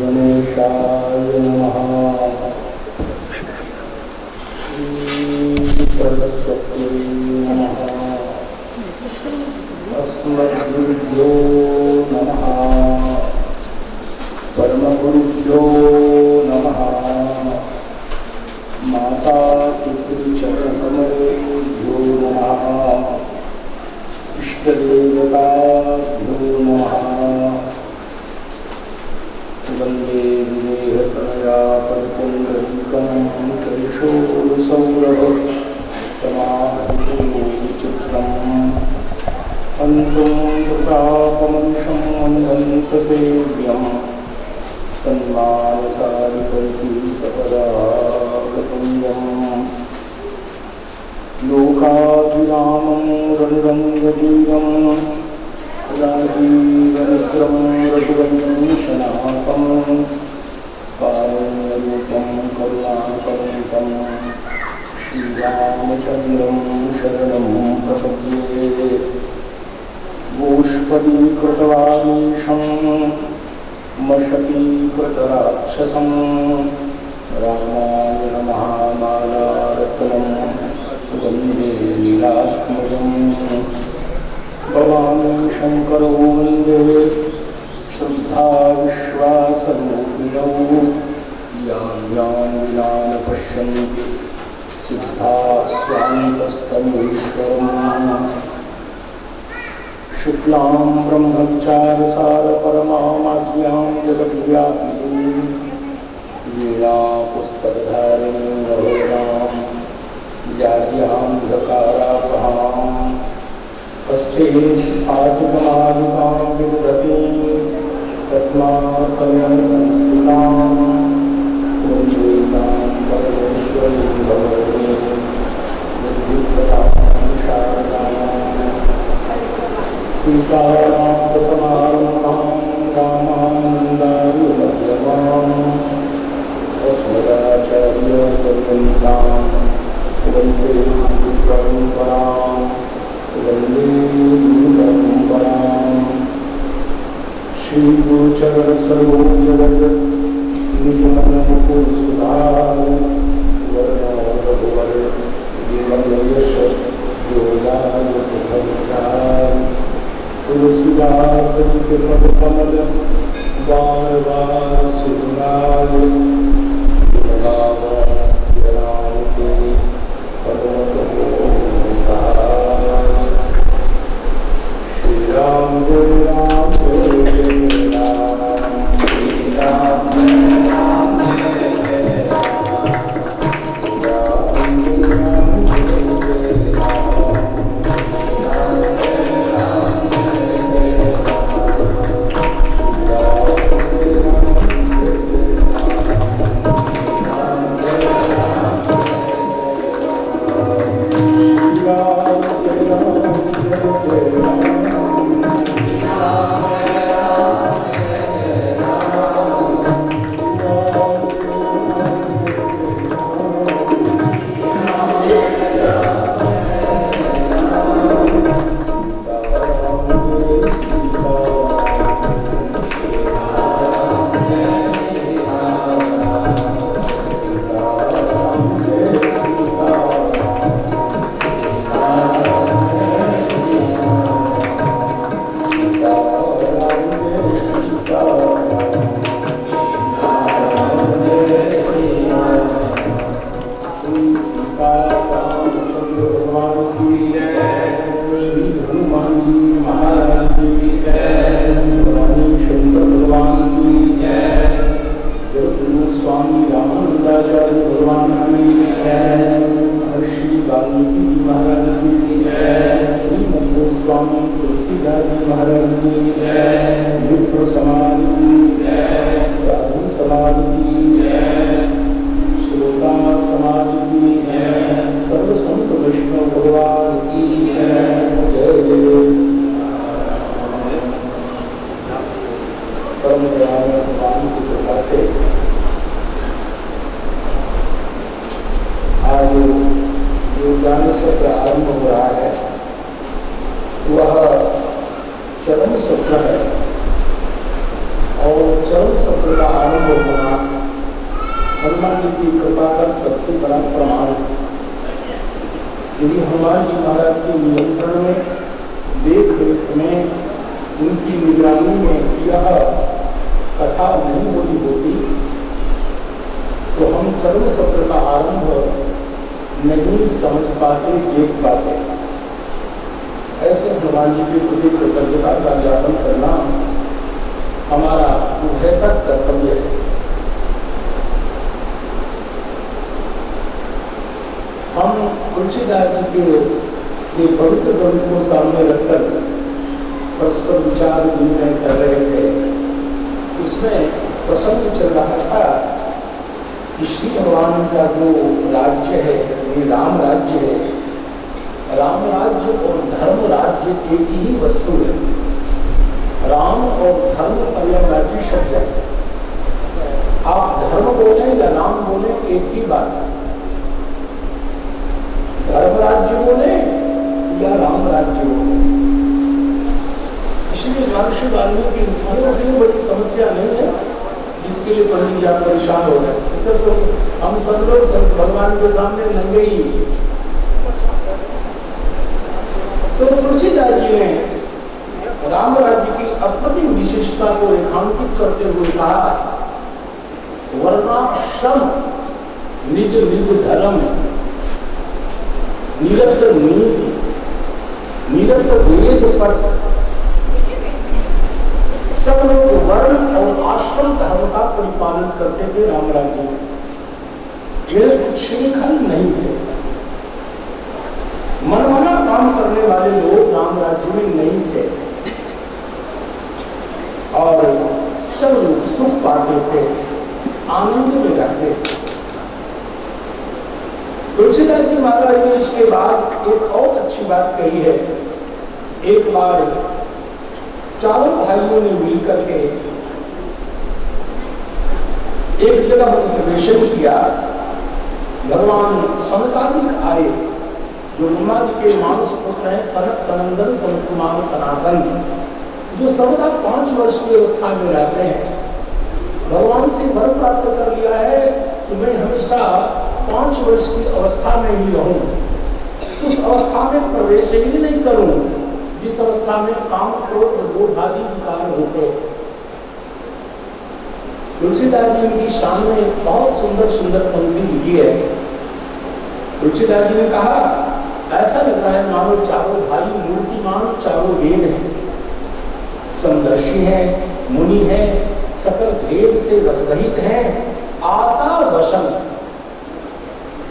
गणेशाय नमः। सरस्वती नमः। अस्मद्गुरुभ्यो नमः। परमगुरुभ्यो नमः। माता पितृचरणकमलेभ्यो नमः। इष्टदेवताभ्यो नमः। वंदे विदेहतनया पदपुण्डरीकं कैशोरसौरभ समाहितं विचित्रम् अन्तं प्रतापमनिशं वन्दं ससेव्यं सन्मानसारिपरिपीतपरागपुण्यं लोकाभिरामं रनुरङ्गधीरं राजीवनित्रं रघुवंशनाथं कारुण्यरूपं करुणाकरन्तं श्रीरामचन्द्रं शरणं प्रपद्ये। गोष्पदीकृतवामीशं मशकीकृतराक्षसं रामायणमहामालारत्नं वन्दे लीलात्मजम्। भवानी शंकरो वन्दे श्रद्धा विश्वासरूपिणौ यां विना न पश्यन्ति सिद्धा स्वान्तस्तमीश्वरम्। शुक्लां ब्रह्मचारसारपरमाद्यां जगद्व्यापिनीं वीणापुस्तकधारिणीं नभोजां जाड्यान्धकारापहां हस्ते स्थापितमालिकां विदधतीं पद्मासनसंस्थितां वन्दे तां परमेश्वरीं भगवतीं बुद्धिप्रदां शारदां। सीतानाथसमारम्भां रामानन्दानुमध्यमाम् अस्मदाचार्यपर्यन्तां वन्दे गुरुपरम्परां वन्दे गुरुपरम्परां। श्रीगुरुचरणसरोज निजमनमुकुरसुधार वर्णो रघुवर विमलयश जोदायकुभङ्गार। तुलसीदास जी के पद कमल बार बार सुनाय सिया राम के पदों को सहाय। श्री राम जय राम जय जय राम श्री राम जय राम जय जय राम राम जय राम जय जय राम राम जय राम और चरम सत्र का आरंभ होना हनुमान जी की कृपा का सबसे बड़ा प्रमाण है। यदि हनुमान जी महाराज के नियंत्रण में, देख रेख में, उनकी निगरानी में यह कथा नहीं होती होती तो हम चरम सत्र का आरंभ नहीं समझ पाते, देख पाते। ऐसे हनुमान जी के प्रति कृतज्ञता का ज्ञापन करना हमारा उभयतक कर्तव्य है। हम तुलसीदास जी के पवित्र ग्रंथ को सामने रखकर परस्पर विचार विनिमय कर रहे थे। उसमें प्रसंग चल रहा था कि श्री भगवान का जो राज्य है, ये राम राज्य है। राम राज्य और धर्म राज्य एक ही वस्तु है। राम और धर्म पर्यायवाची शब्द है। आप धर्म बोले या राम बोले एक ही बात है। धर्म राज्य बोले या राम राज्य बोले। इसलिए महर्षि वाल्मीकि की बड़ी समस्या नहीं है जिसके लिए पंडित जी आप परेशान हो गए। सर तो हम संत भगवान के सामने नंगे ही। तो तुलसीदास जी ने राम राज्य की अप्रतिम विशेषता को रेखांकित करते हुए कहा, वर्णाश्रम निज निज धर्म, निरंतर नीति, निरंतर वेद पठ, सब लोग वर्ण और आश्रम धर्म का परिपालन करते थे राम राज्य में। ये श्रृंखल नहीं थे। मनमाना काम करने वाले लोग राम राज्य में नहीं थे और सब लोग सुख पाते थे, आनंद में रहते थे। तुलसीदास जी महाराज ने इसके बाद एक और अच्छी बात कही है। एक बार चारों भाइयों ने मिलकर के एक जगह उपवेशन किया। भगवान संसाधिक आए, जो ब्रह्मा जी के मानस पुत्र हैं, सनत सनंदन संकुमान सनातन, जो सर्वदा 5 वर्ष की अवस्था में रहते हैं। भगवान से वर प्राप्त कर लिया है कि मैं हमेशा 5 वर्ष की अवस्था में ही रहूं, उस अवस्था में प्रवेश ही नहीं करूं जिस अवस्था में काम, क्रोध, लोभ आदि विकार होते। तुलसीदास जी की शान में बहुत सुंदर सुंदर पंक्ति लिखी है। तुलसीदास जी ने कहा, ऐसा लग रहा है मानो चारों भाई मूर्तिमान चारों वेद हैं, समदर्शी हैं, मुनि हैं, सकल भेद से रसरहित हैं, आशा वशम।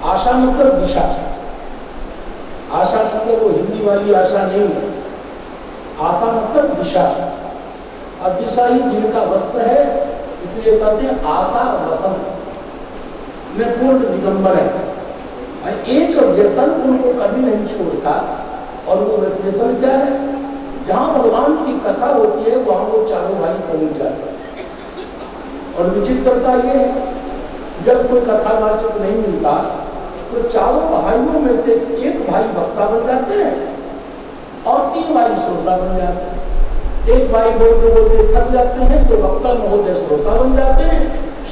आशा मतलब दिशा, आशा मतलब वो हिंदी वाली आशा नहीं है। आशा मतलब दिशा, और दिशा ही जिनका वस्त्र है, इसलिए कहते हैं आशा वसंत में पूर्ण दिगंबर है। एक व्यसन उनको कभी नहीं छोड़ता, और वो व्यसन क्या है? जहां भगवान की कथा होती है वहां वो चारों भाई पहुंच जाते हैं। और विचित्रता ये है, जब कोई कथावाचक नहीं मिलता तो चारों भाइयों में से एक भाई वक्ता बन जाते हैं और 3 भाई श्रोता बन जाते हैं। एक भाई बोलते बोलते थक जाते हैं तो वक्ता महोदय श्रोता बन जाते हैं,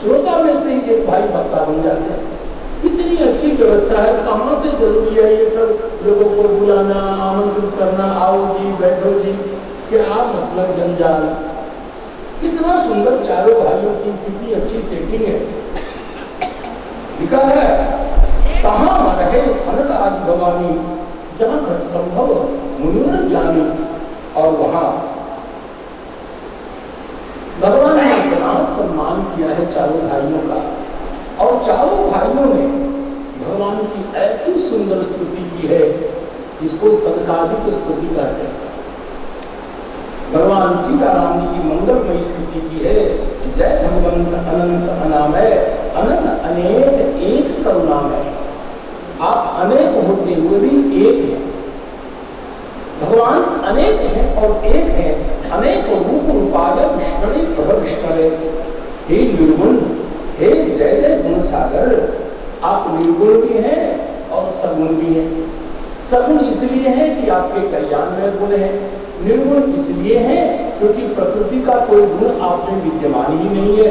श्रोता में से ही एक भाई वक्ता बन जाते हैं। कितनी अच्छी व्यवस्था है। कहाँ से जरूरी है ये सब लोगों को बुलाना, आमंत्रित करना, आओ जी बैठो जी, क्या मतलब जंजाल। कितना सुंदर चारों भाइयों की कितनी अच्छी सेटिंग है। लिखा है, कहाँ रहे सनत आदि भवानी, जहाँ घट संभव मुनिवर ज्ञानी। और वहां भगवान ने इतना सम्मान किया है चारों भाइयों का, और चारों भाइयों ने भगवान की ऐसी सुंदर स्तुति की है, इसको सत्कारिक स्तुति कहते हैं। भगवान सीताराम जी की मंगलमय स्तुति की है। जय भगवंत अनंत अनामय, अनंत अनेक एक करुणामय। आप अनेक होते हुए भी एक हैं। भगवान अनेक हैं और एक हैं। अनेक रूप रूपाय विष्णवे प्रभ विष्णवे। हे निर्गुण, हे जय जय गुण सागर, आप निर्गुण भी हैं और सगुण भी हैं। सगुण इसलिए है कि आपके कल्याण में गुण है, निर्गुण इसलिए है क्योंकि प्रकृति का कोई गुण आप में विद्यमान ही नहीं है।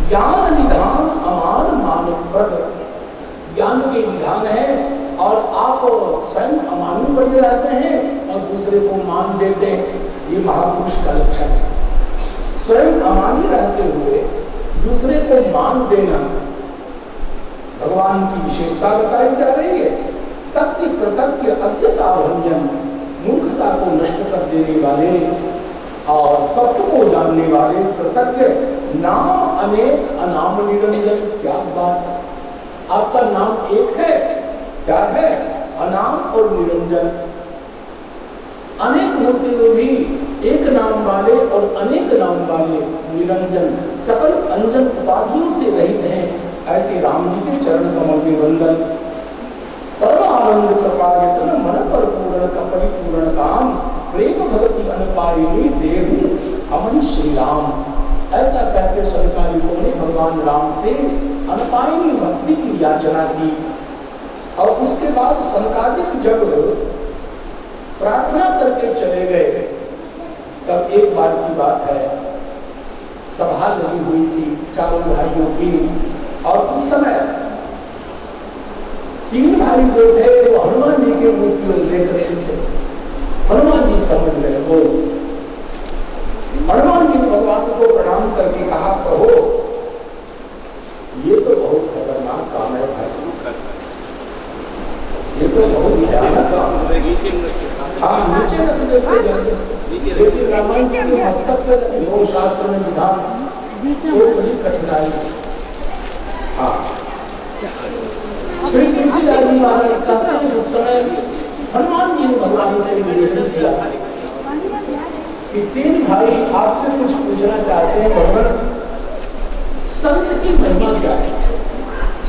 ज्ञान निधान अमान मानप्रद, ज्ञान के विधान है और आप स्वयं अमानी बने रहते हैं और दूसरे को मान देते हैं, ये महापुरुष का लक्षण है। स्वयं अमानी रहते हुए दूसरे को मान देना भगवान की विशेषता बताई जा रही है। तत्व कृतज्ञ अज्ञता भंजन, मूर्खता को नष्ट कर देने वाले और तत्व को जानने वाले कृतज्ञ, नाम अनेक अनाम निरंजन, क्या बात है। आपका नाम एक है, क्या है? अनाम और निरंजन। अनेक होते हुए भी एक नाम वाले और अनेक नाम वाले निरंजन, सकल अंजन उपाधियों से रहित हैं, ऐसे राम जी के चरण कमल में वंदन। परम आनंद कृपा यतन मन पर पूर्ण का परिपूर्ण काम, प्रेम भक्ति अनपायिनी देहु अमन श्री राम। ऐसा कहते संकालिकों ने भगवान राम से अनपायिनी भक्ति की याचना की। और उसके बाद संकालिक जब प्रार्थना करके चले गए, तब एक बार की बात है, सभा लगी हुई थी चारों भाइयों की, और उस समय तीन भाई जो थे वो हनुमान जी के रूप में देख रहे थे। हनुमान जी समझ गए, वो हनुमान जी भगवान को प्रणाम करके कहा, प्रभु ये तो बहुत खतरनाक काम है भाई, ये तो बहुत भयानक काम है। हाँ, नीचे रख देते जाते, लेकिन रामायण के मस्तक पर योग शास्त्र में विधान कोई बड़ी कठिनाई। हाँ, श्री तुलसीदास जी महाराज कहते हैं उस समय हनुमान जी ने भगवान से निवेदन किया कि तीन भाई आपसे कुछ पूछना चाहते हैं भगवान, संत की महिमा क्या है,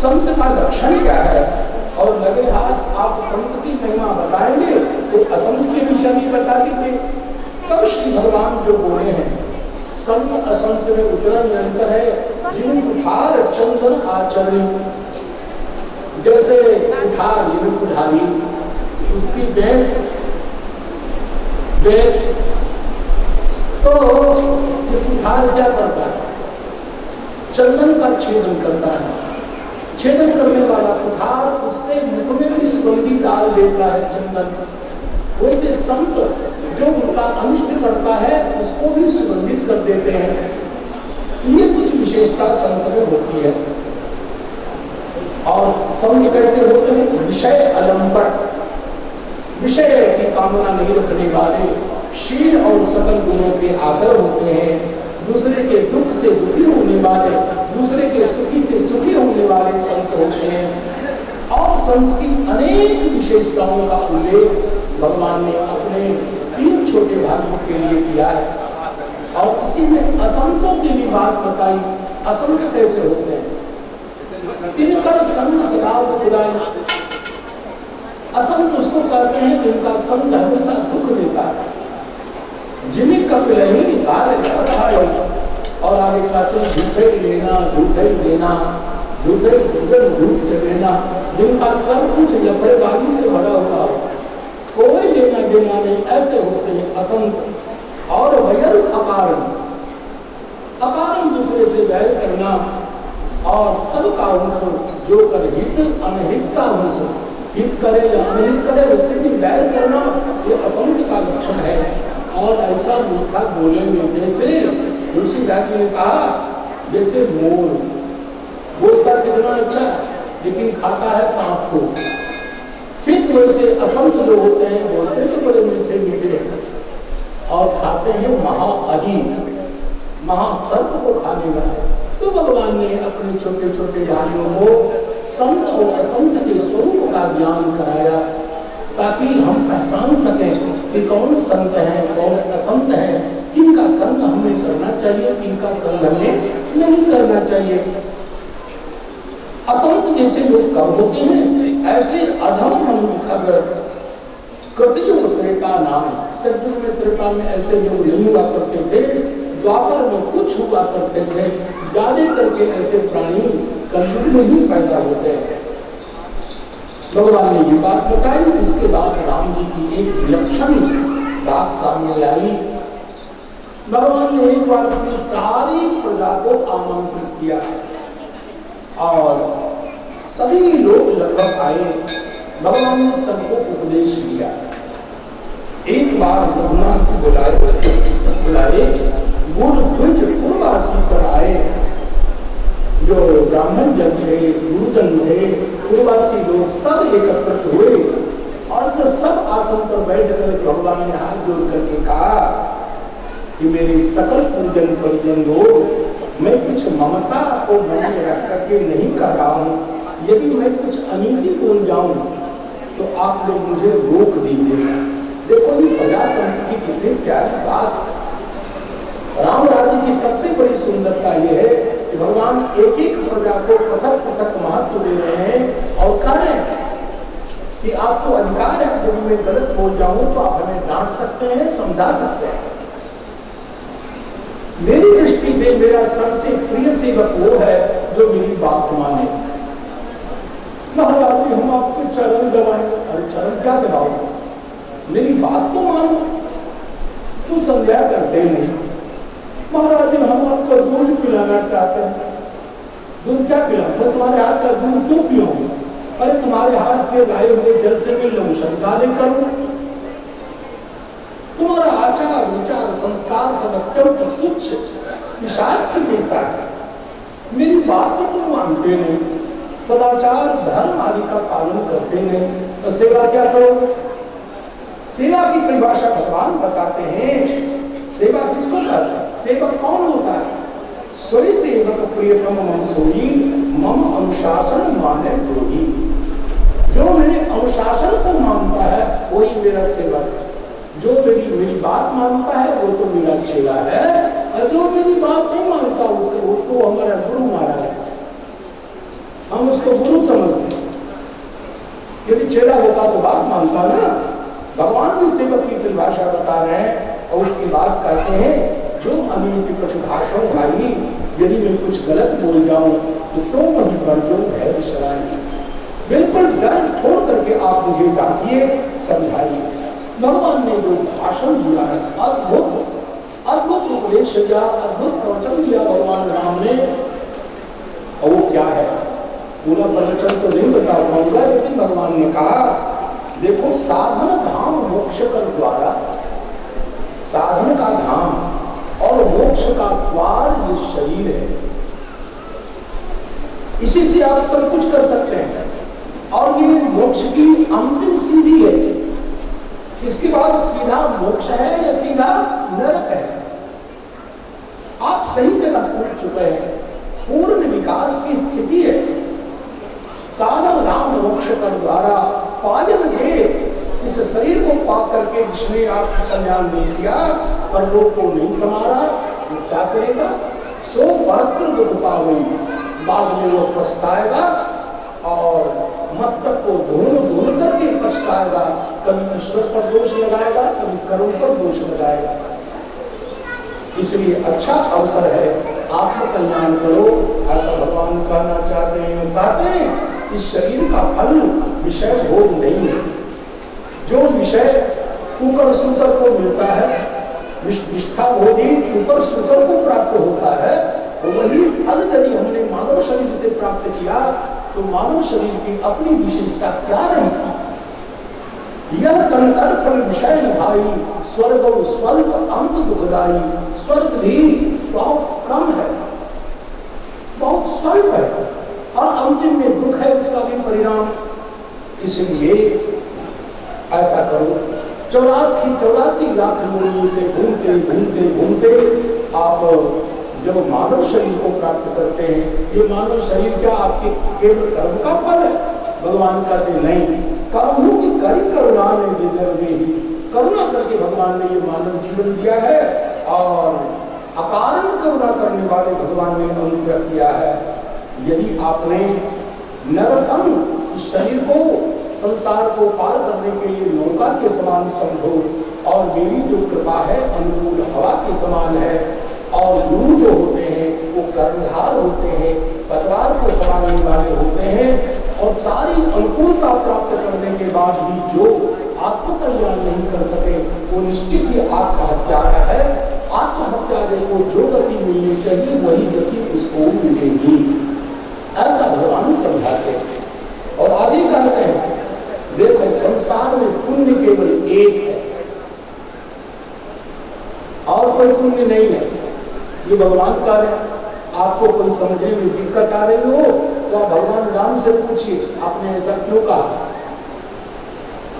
संत का लक्षण क्या है, और लगे हाथ आप संत की महिमा बताएंगे तो असंत के विषय भी बता दीजिए। तब श्री भगवान जो बोले हैं, संत असंत में उतना निरंतर है, जिन कुठार चंदन आचरण, जैसे कुठार ये कुठारी, उसकी बेल तो ये कुठार क्या करता है, चंदन का छेदन करता है। छेदन करने वाला कुठार उसके मुख में भी सुगंधी डाल देता है चंदन। वैसे संत जो उनका अनिष्ट करता है उसको भी सुगंधित कर देते हैं। ये कुछ विशेषता संत में होती है। और संत कैसे होते हैं? विषय अलंपट, विषय की कामना नहीं रखने वाले, शील और सकल गुणों के आदर होते हैं, दूसरे के दुख से दुखी होने वाले, दूसरे के सुखी से सुखी होने वाले संत होते हैं। और संत की अनेक विशेषताओं का उल्लेख भगवान ने अपने तीन छोटे भाइयों के लिए किया है। और इसी में असंतों की भी बात बताई, असंत कैसे होते हैं। तिनकर संग सदा बुलाए, असंत उसको कहते हैं जिनका संग हमेशा दुख देता है, जिन्हें कपिल और आगे कहते हैं झूठे लेना, झूठे लेना, झूठे झूठ चलेना, जिनका सब कुछ लफड़ेबाजी से भरा हुआ हो, कोई लेना देना नहीं, ऐसे होते हैं असंत। और वैर अकारण, अकारण दूसरे से वैर करना, और सबका अंश जो कर हित अनहित का अंश, हित करे या अनहित करे उससे भी वैर करना, ये असंत का लक्षण है। और ऐसा मीठा बोलेंगे जैसे तुलसीदास ने कहा, जैसे मोर बोलता कितना अच्छा लेकिन खाता है सांप को, ठीक वैसे असंत जो होते हैं बोलते तो बड़े मीठे मीठे और खाते हैं महाअहि, महासर्प को खाने वाले। तो भगवान ने अपने छोटे छोटे भाइयों को संत और असंत के स्वरूप का ज्ञान कराया, ताकि हम पहचान सकें कि कौन संत है कौन असंत है, किनका संग हमें करना चाहिए, किनका संग हमें नहीं करना चाहिए। असंत जैसे लोग कब होते हैं, ऐसे अधम मनुष्य अगर कृतयुग त्रेता नाम, सतयुग में त्रेता में ऐसे लोग नहीं हुआ करते थे, द्वापर में कुछ हुआ करते थे, ज्यादा करके ऐसे प्राणी कलयुग में ही पैदा होते हैं। भगवान ने ये बात बताई। उसके बाद राम जी की एक विलक्षण बात सामने आई भगवान ने एक बार अपनी सारी प्रजा को आमंत्रित किया और सभी लोग लगभग आए। भगवान ने सबको उपदेश दिया। एक बार रघुनाथ बुलाए पूर्ववासी सब आए, जो ब्राह्मण जन थे, गुरुजन थे, पूर्ववासी लोग सब एकत्रित हुए और जब सब आसन पर बैठ गए भगवान ने हाथ जोड़ करके कहा कि मेरे सकल पूजन परिजन लोग, मैं कुछ ममता को मन में रख करके नहीं कर रहा हूँ। यदि मैं कुछ अनीति बोल जाऊं तो आप लोग मुझे रोक दीजिएगा। देखो ये प्रजातंत्र की कितनी प्यारी बात है। राम राज्य की सबसे बड़ी सुंदरता यह है कि भगवान एक एक प्रजा को पृथक पृथक महत्व दे रहे हैं और कह रहे हैं कि आपको अधिकार है, यदि मैं गलत बोल जाऊं तो आप हमें डांट सकते हैं, समझा सकते हैं। मेरी दृष्टि से मेरा सबसे प्रिय सेवक वो है जो मेरी बात माने। महाराज हम आपको चरण दबाएंगे। अरे चरण क्या दबाओ, मेरी बात तो मानो। तू समझा करते नहीं। महाराज हम आपको दूध पिलाना चाहते हैं। दूध क्या पिलाऊं? मैं तुम्हारे हाथ का दूध क्यों पीऊं? अरे तुम्हारे हाथ से लाए हुए जल से मैं लोशन डाले करूं। तुम्हारा आचार विचार संस्कार सब अत्यंत तुच्छ विशास के जैसा है। मेरी बात तो तुम मानते नहीं, सदाचार धर्म आदि का पालन करते नहीं, तो सेवा क्या करो? सेवा की परिभाषा भगवान बताते हैं। सेवा किसको कहते हैं? सेवक कौन होता है? स्वयं सेवक प्रियतम मम सोई, मम अनुशासन माने द्रोही। जो मेरे अनुशासन को मानता है वही मेरा सेवक है। जो मेरी बात मानता है वो तो मेरा चेला है, और जो मेरी बात नहीं मानता उसको हमारा गुरु माना है। हम उसको गुरु समझते हैं। यदि चेला होता तो बात मानता ना। भगवान भी सेवक की परिभाषा बता रहे हैं और उसकी बात करते हैं। जो अनिति कुछ भाषण भाई, यदि मैं कुछ गलत बोल जाऊं तो वहीं पर जो है विश्राई, बिल्कुल डर छोड़ करके आप मुझे डांटिए, समझाइए। भगवान ने जो भाषण दिया है, अद्भुत उपदेश दिया, अद्भुत प्रवचन दिया भगवान राम ने। और वो क्या है? पूरा प्रवचन तो नहीं बता पाऊंगा, लेकिन भगवान ने कहा देखो, साधन धाम मोक्ष कर द्वारा, साधन का धाम और मोक्ष का द्वार ये शरीर है। इसी से आप सब कुछ कर सकते हैं और ये मोक्ष की अंतिम सीढ़ी है। इसके बाद सीधा मोक्ष है या सीधा नरक है। आप सही जगह पहुंच चुके हैं। पूर्ण विकास की स्थिति है। साधन राम मोक्ष कर द्वारा पालन के इस शरीर को पाप करके जिसने आपको कल्याण नहीं किया, पर लोग को नहीं संवारा, वो क्या करेगा? सो बड़त्र दुख पावे, बाद में वो पछताएगा और मस्तक को धूल करके पछताएगा। कभी ईश्वर पर दोष लगाएगा, कभी कर्म पर दोष लगाएगा। इसलिए अच्छा अवसर है, आत्म कल्याण करो, ऐसा भगवान कहना चाहते हैं। कहते हैं इस शरीर का फल विषय भोग नहीं है। जो विषय कुकर सुकर को मिलता है, निष्ठा भोगी कुकर सुकर को प्राप्त होता है, वही फल यदि हमने मानव शरीर से प्राप्त किया तो मानव शरीर की अपनी विशेषता क्या रहेगी? यह कंकर फल विषय भाई, स्वर्ग और स्वल्प अंत दुखदाई। स्वर्ग भी बहुत कम है, बहुत स्वल्प है और अंतिम में दुख है उसका भी परिणाम। इसलिए ऐसा करो, 84 लाख लोगों से घूमते घूमते घूमते आप जब मानव शरीर को प्राप्त करते हैं। ये मानव शरीर क्या आपके केवल कर्म का फल है? भगवान कहते नहीं, कर्मों की करी करुणा ने करुणा करके भगवान ने ये मानव जीवन दिया है और अकारण करुणा करने वाले भगवान ने अनुग्रह किया है। यदि आपने नरकम इस शरीर को, संसार को पार करने के लिए नौका के समान समझो और मेरी जो कृपा है अनुकूल हवा के समान है। और गुरु जो होते हैं वो कर्णधार होते हैं, पतवार को संभालने वाले होते हैं। और सारी अनुकूलता प्राप्त करने के बाद भी जो आत्म कल्याण नहीं कर सके वो निश्चित ही आत्महत्या है। आत्महत्या को जो गति मिलनी चाहिए वही गति उसको मिलेगी, ऐसा भगवान समझाते हैं। और आगे कहते हैं देखो संसार में पुण्य केवल एक है और कोई पुण्य नहीं है, ये भगवान कह रहे हैं। आपको कोई समझने में दिक्कत आ रही हो तो आप भगवान राम से पूछिए आपने ऐसा क्यों कहा।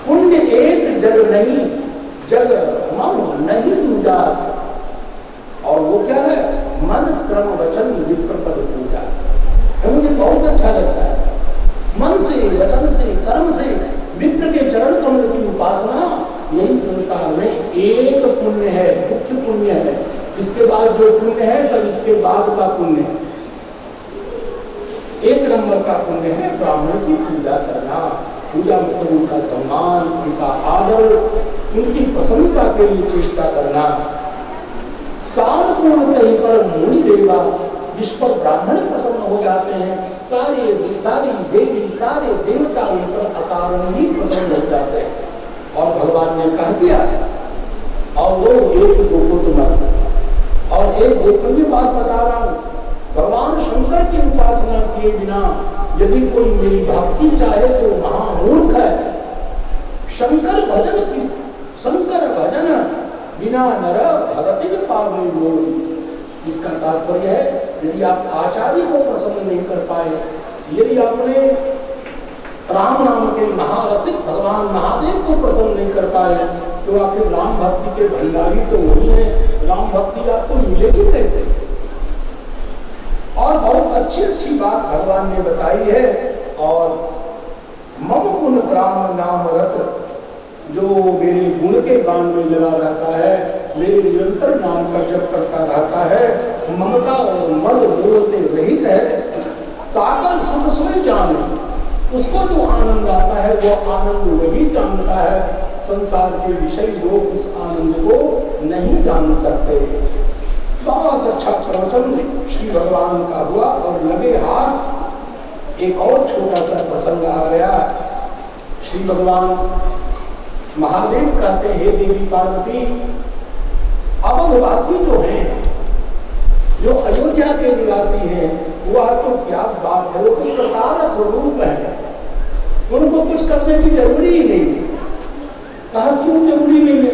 पुण्य एक जग नहीं, जग मम नहीं दूजा, और वो क्या है, मन क्रम वचन विप्रपद पूजा। मुझे बहुत अच्छा लगता है, मन से वचन से कर्म से विप्र के चरण कमल की उपासना, यही संसार में एक पुण्य है, मुख्य पुण्य है। इसके बाद जो पुण्य है सब इसके बाद का पुण्य है। एक नंबर का पुण्य है ब्राह्मण की पूजा करना, पूजा मतलब उनका सम्मान, उनका आदर, उनकी प्रशंसा के लिए चेष्टा करना। सारपूर्णतः पर मुनि देवा, जिस पर ब्राह्मण प्रसन्न हो जाते हैं, सारी देवी सारे देवता उन पर अकारण ही प्रसन्न हो जाते हैं। और भगवान ने कह दिया, और वो एक गोकुल और एक गोपनीय बात बता रहा हूं, भगवान शंकर की उपासना किए बिना यदि कोई मेरी भक्ति चाहे तो महामूर्ख है। शंकर भजन की, शंकर भजन बिना नर भगति में पावे लोग। इसका तात्पर्य है यदि आप आचार्य को प्रसन्न नहीं कर पाए, यदि आपने राम नाम के महारसिक भगवान महादेव को प्रसन्न नहीं कर पाए, तो आखिर राम भक्ति के भंडारी तो वही है, राम भक्ति आपको मिलेगी कैसे। और बहुत अच्छी अच्छी बात भगवान ने बताई है। और मम गुण ग्राम नाम रत, जो मेरे गुण के गान में लगा रहता है, मेरे निरंतर नाम का जप करता रहता है, ममता और मद मोह से रहित है, ताकर सुख सोई जाने, उसको जो आनंद आता है वो आनंद वही जानता है। संसार के विषय लोग उस आनंद को नहीं जान सकते। बहुत अच्छा प्रवचन श्री भगवान का हुआ। और लगे हाथ एक और छोटा सा प्रसंग आ गया। श्री भगवान महादेव कहते हैं, हे देवी पार्वती, अवधवासी जो हैं, जो अयोध्या के निवासी हैं, वह तो क्या बात है, वो तो प्रतारक रूप है, उनको कुछ करने की जरूरी ही नहीं है। कहा क्यों जरूरी नहीं है,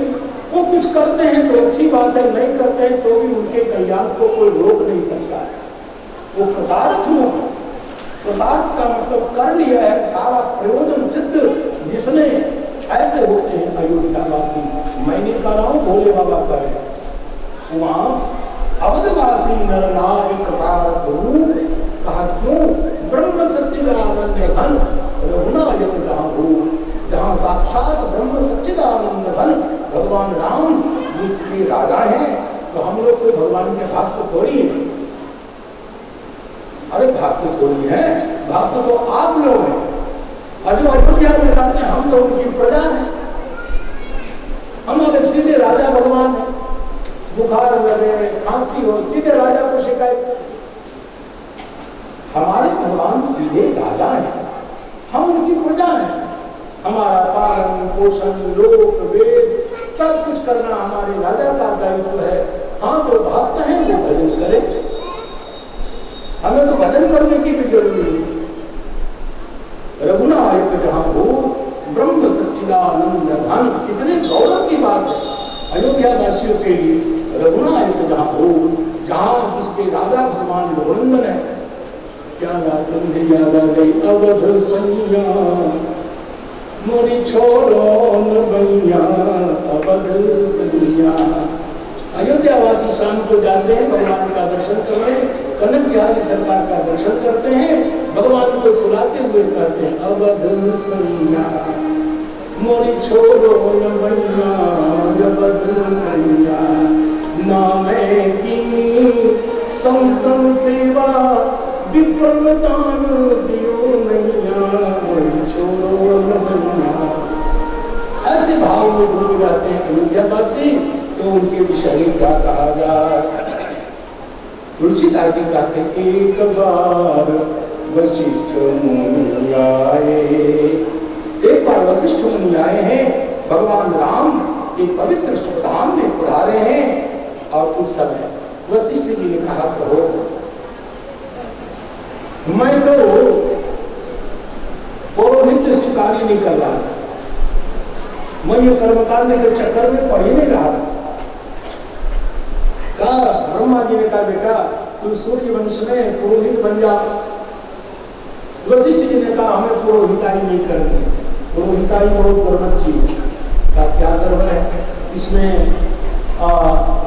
वो कुछ करते हैं तो अच्छी बात है, नहीं करते हैं तो भी उनके कल्याण को कोई रोक नहीं सकता है। वो प्रतारक हो, प्रतारक का मतलब कर लिया है, सारा प्रयोजन सिद्ध जिसने, ऐसे होते हैं अयोध्यावासी। मैंने कह रहा हूँ भोले बाबा कहे, वहां अवधवासी नर नार प्रतारक रूप। कहा क्यों, ब्रह्म सच्चिदानंद घन रघुनायक जहाँ हो, जहाँ साक्षात ब्रह्म सच्चिदानंद घन भगवान राम जिसके राजा हैं, तो हम लोग तो भगवान के भक्त थोड़ी हैं। अरे भक्त थोड़ी है, भक्त तो आप लोग हैं। और जो अयोध्या में रहते हैं हम तो उनकी प्रजा हैं, हमारे सीधे राजा भगवान है। बुखार लगे, खांसी हो, सीधे राजा को शिकायत। हमारे भगवान सीधे राजा हैं, हम उनकी प्रजा हैं। हमारा पालन पोषण लोक वेद सब कुछ करना हमारे राजा का दायित्व है। हाँ, जो भक्त हैं वो भजन करें, हमें तो भजन करने की भी जरूरी नहीं। रघुनायक जहाँ हो ब्रह्म सच्चिदानंद घन, कितने गौरव की बात है अयोध्या वासियों के लिए। रघुनायक जहाँ हो, जहाँ इसके राजा भगवान रघुनंदन है। क्या बात मुझे याद आ गई, अवध सैया मोरी छोड़ो न भैया, अवध सैया। अयोध्या वासी शाम को जाते हैं भगवान का दर्शन करने, कनक बिहारी सरकार का दर्शन करते हैं, भगवान को सुलाते हुए कहते हैं, अवध सैया मोरी छोड़ो न भैया, अवध सैया। नामे की संतन सेवा विप्रम दान दियो नैया, छोड़ो न भैया। ऐसे भाव में डूबे रहते हैं अयोध्यावासी, तो उनके विषय में क्या कहा जाए। तुलसीदास जी कहते हैं, एक बार वशिष्ठ मुनि आए, एक बार वशिष्ठ मुनि आए हैं, भगवान राम एक पवित्र सुखधाम में पधारे हैं। और उस समय वशिष्ठ जी ने कहा प्रभु मैं तो पौरोहित्य स्वीकार ही नहीं कर रहा, मैं ये कर्मकांड के चक्कर में पड़ ही नहीं रहा। कहा ब्रह्मा जी ने कहा बेटा तू सूर्य वंश में पुरोहित बन जा। वशिष्ठ जी ने कहा हमें पुरोहिताई नहीं करनी, पुरोहिताई बहुत गड़बड़ चीज का क्या गड़बड़ है, इसमें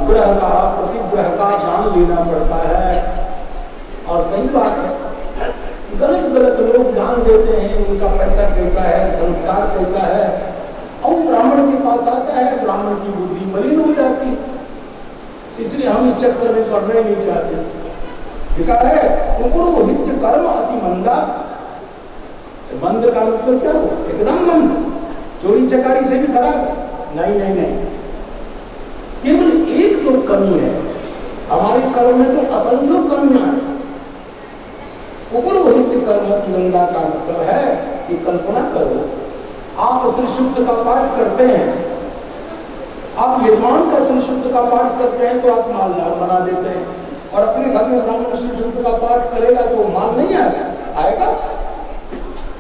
ग्रह का प्रतिग्रह का दान लेना पड़ता है। और सही बात है, गलत गलत लोग दान देते हैं, उनका पैसा कैसा है, संस्कार कैसा है, और ब्राह्मण के पास आता है, ब्राह्मण की बुद्धि मलिन हो जाती, इसलिए हम इस चक्कर में पढ़ना ही नहीं चाहते थे। लिखा है पुरोहित्य कर्म अति मंदा, मंद का मतलब क्या हो, एकदम मंद, चोरी चकारी से भी खराब। नहीं नहीं नहीं, केवल एक तो कमी है, हमारे कर्म में तो असंख्य कमियां हैं। पुरोहित्य कर्म अति मंदा का मतलब है कि कल्पना करो आप श्री शुद्ध का पाठ करते हैं, आप यजमान का श्री शुद्ध का पाठ करते हैं तो आप मालदार बना देते हैं, और अपने घर में ब्राह्मण श्री शुद्ध का पाठ करेगा तो माल नहीं आएगा।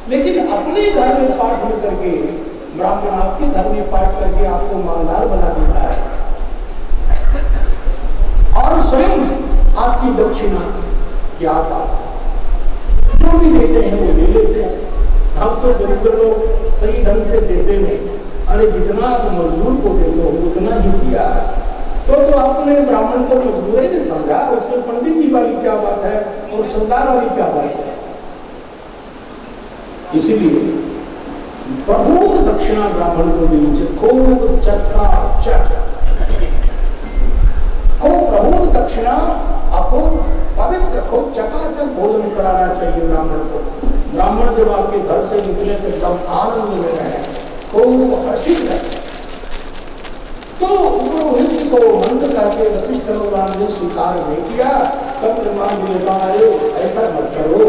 लेकिन अपने घर में पाठ में करके ब्राह्मण आपके घर में पाठ करके आपको मालदार बना देता है, और स्वयं आपकी दक्षिणा क्या बात, जो भी देते हैं वो ले लेते हैं। हम तो दरिद्र लोग सही ढंग से देते नहीं, अरे जितना आप मजदूर को देते हो उतना ही दिया है, तो आपने ब्राह्मण को मजदूर ही नहीं समझा, उसमें पंडित जी वाली क्या बात है और सरदार वाली क्या बात है। इसीलिए प्रभुत दक्षिणा ब्राह्मण को देनी चाहिए, खूब चक्का खूब प्रभुत दक्षिणा आपको पवित्र खूब चकाचक भोजन कराना चाहिए ब्राह्मण को। ब्राह्मण जब आपके घर से निकले तो एकदम आनंद में रहे, खूब हर्षित है। तो पुरोहित को मंद करके वशिष्ठ भगवान ने स्वीकार नहीं किया, तब ब्रह्मा जी ने कहा ऐसा मत करो,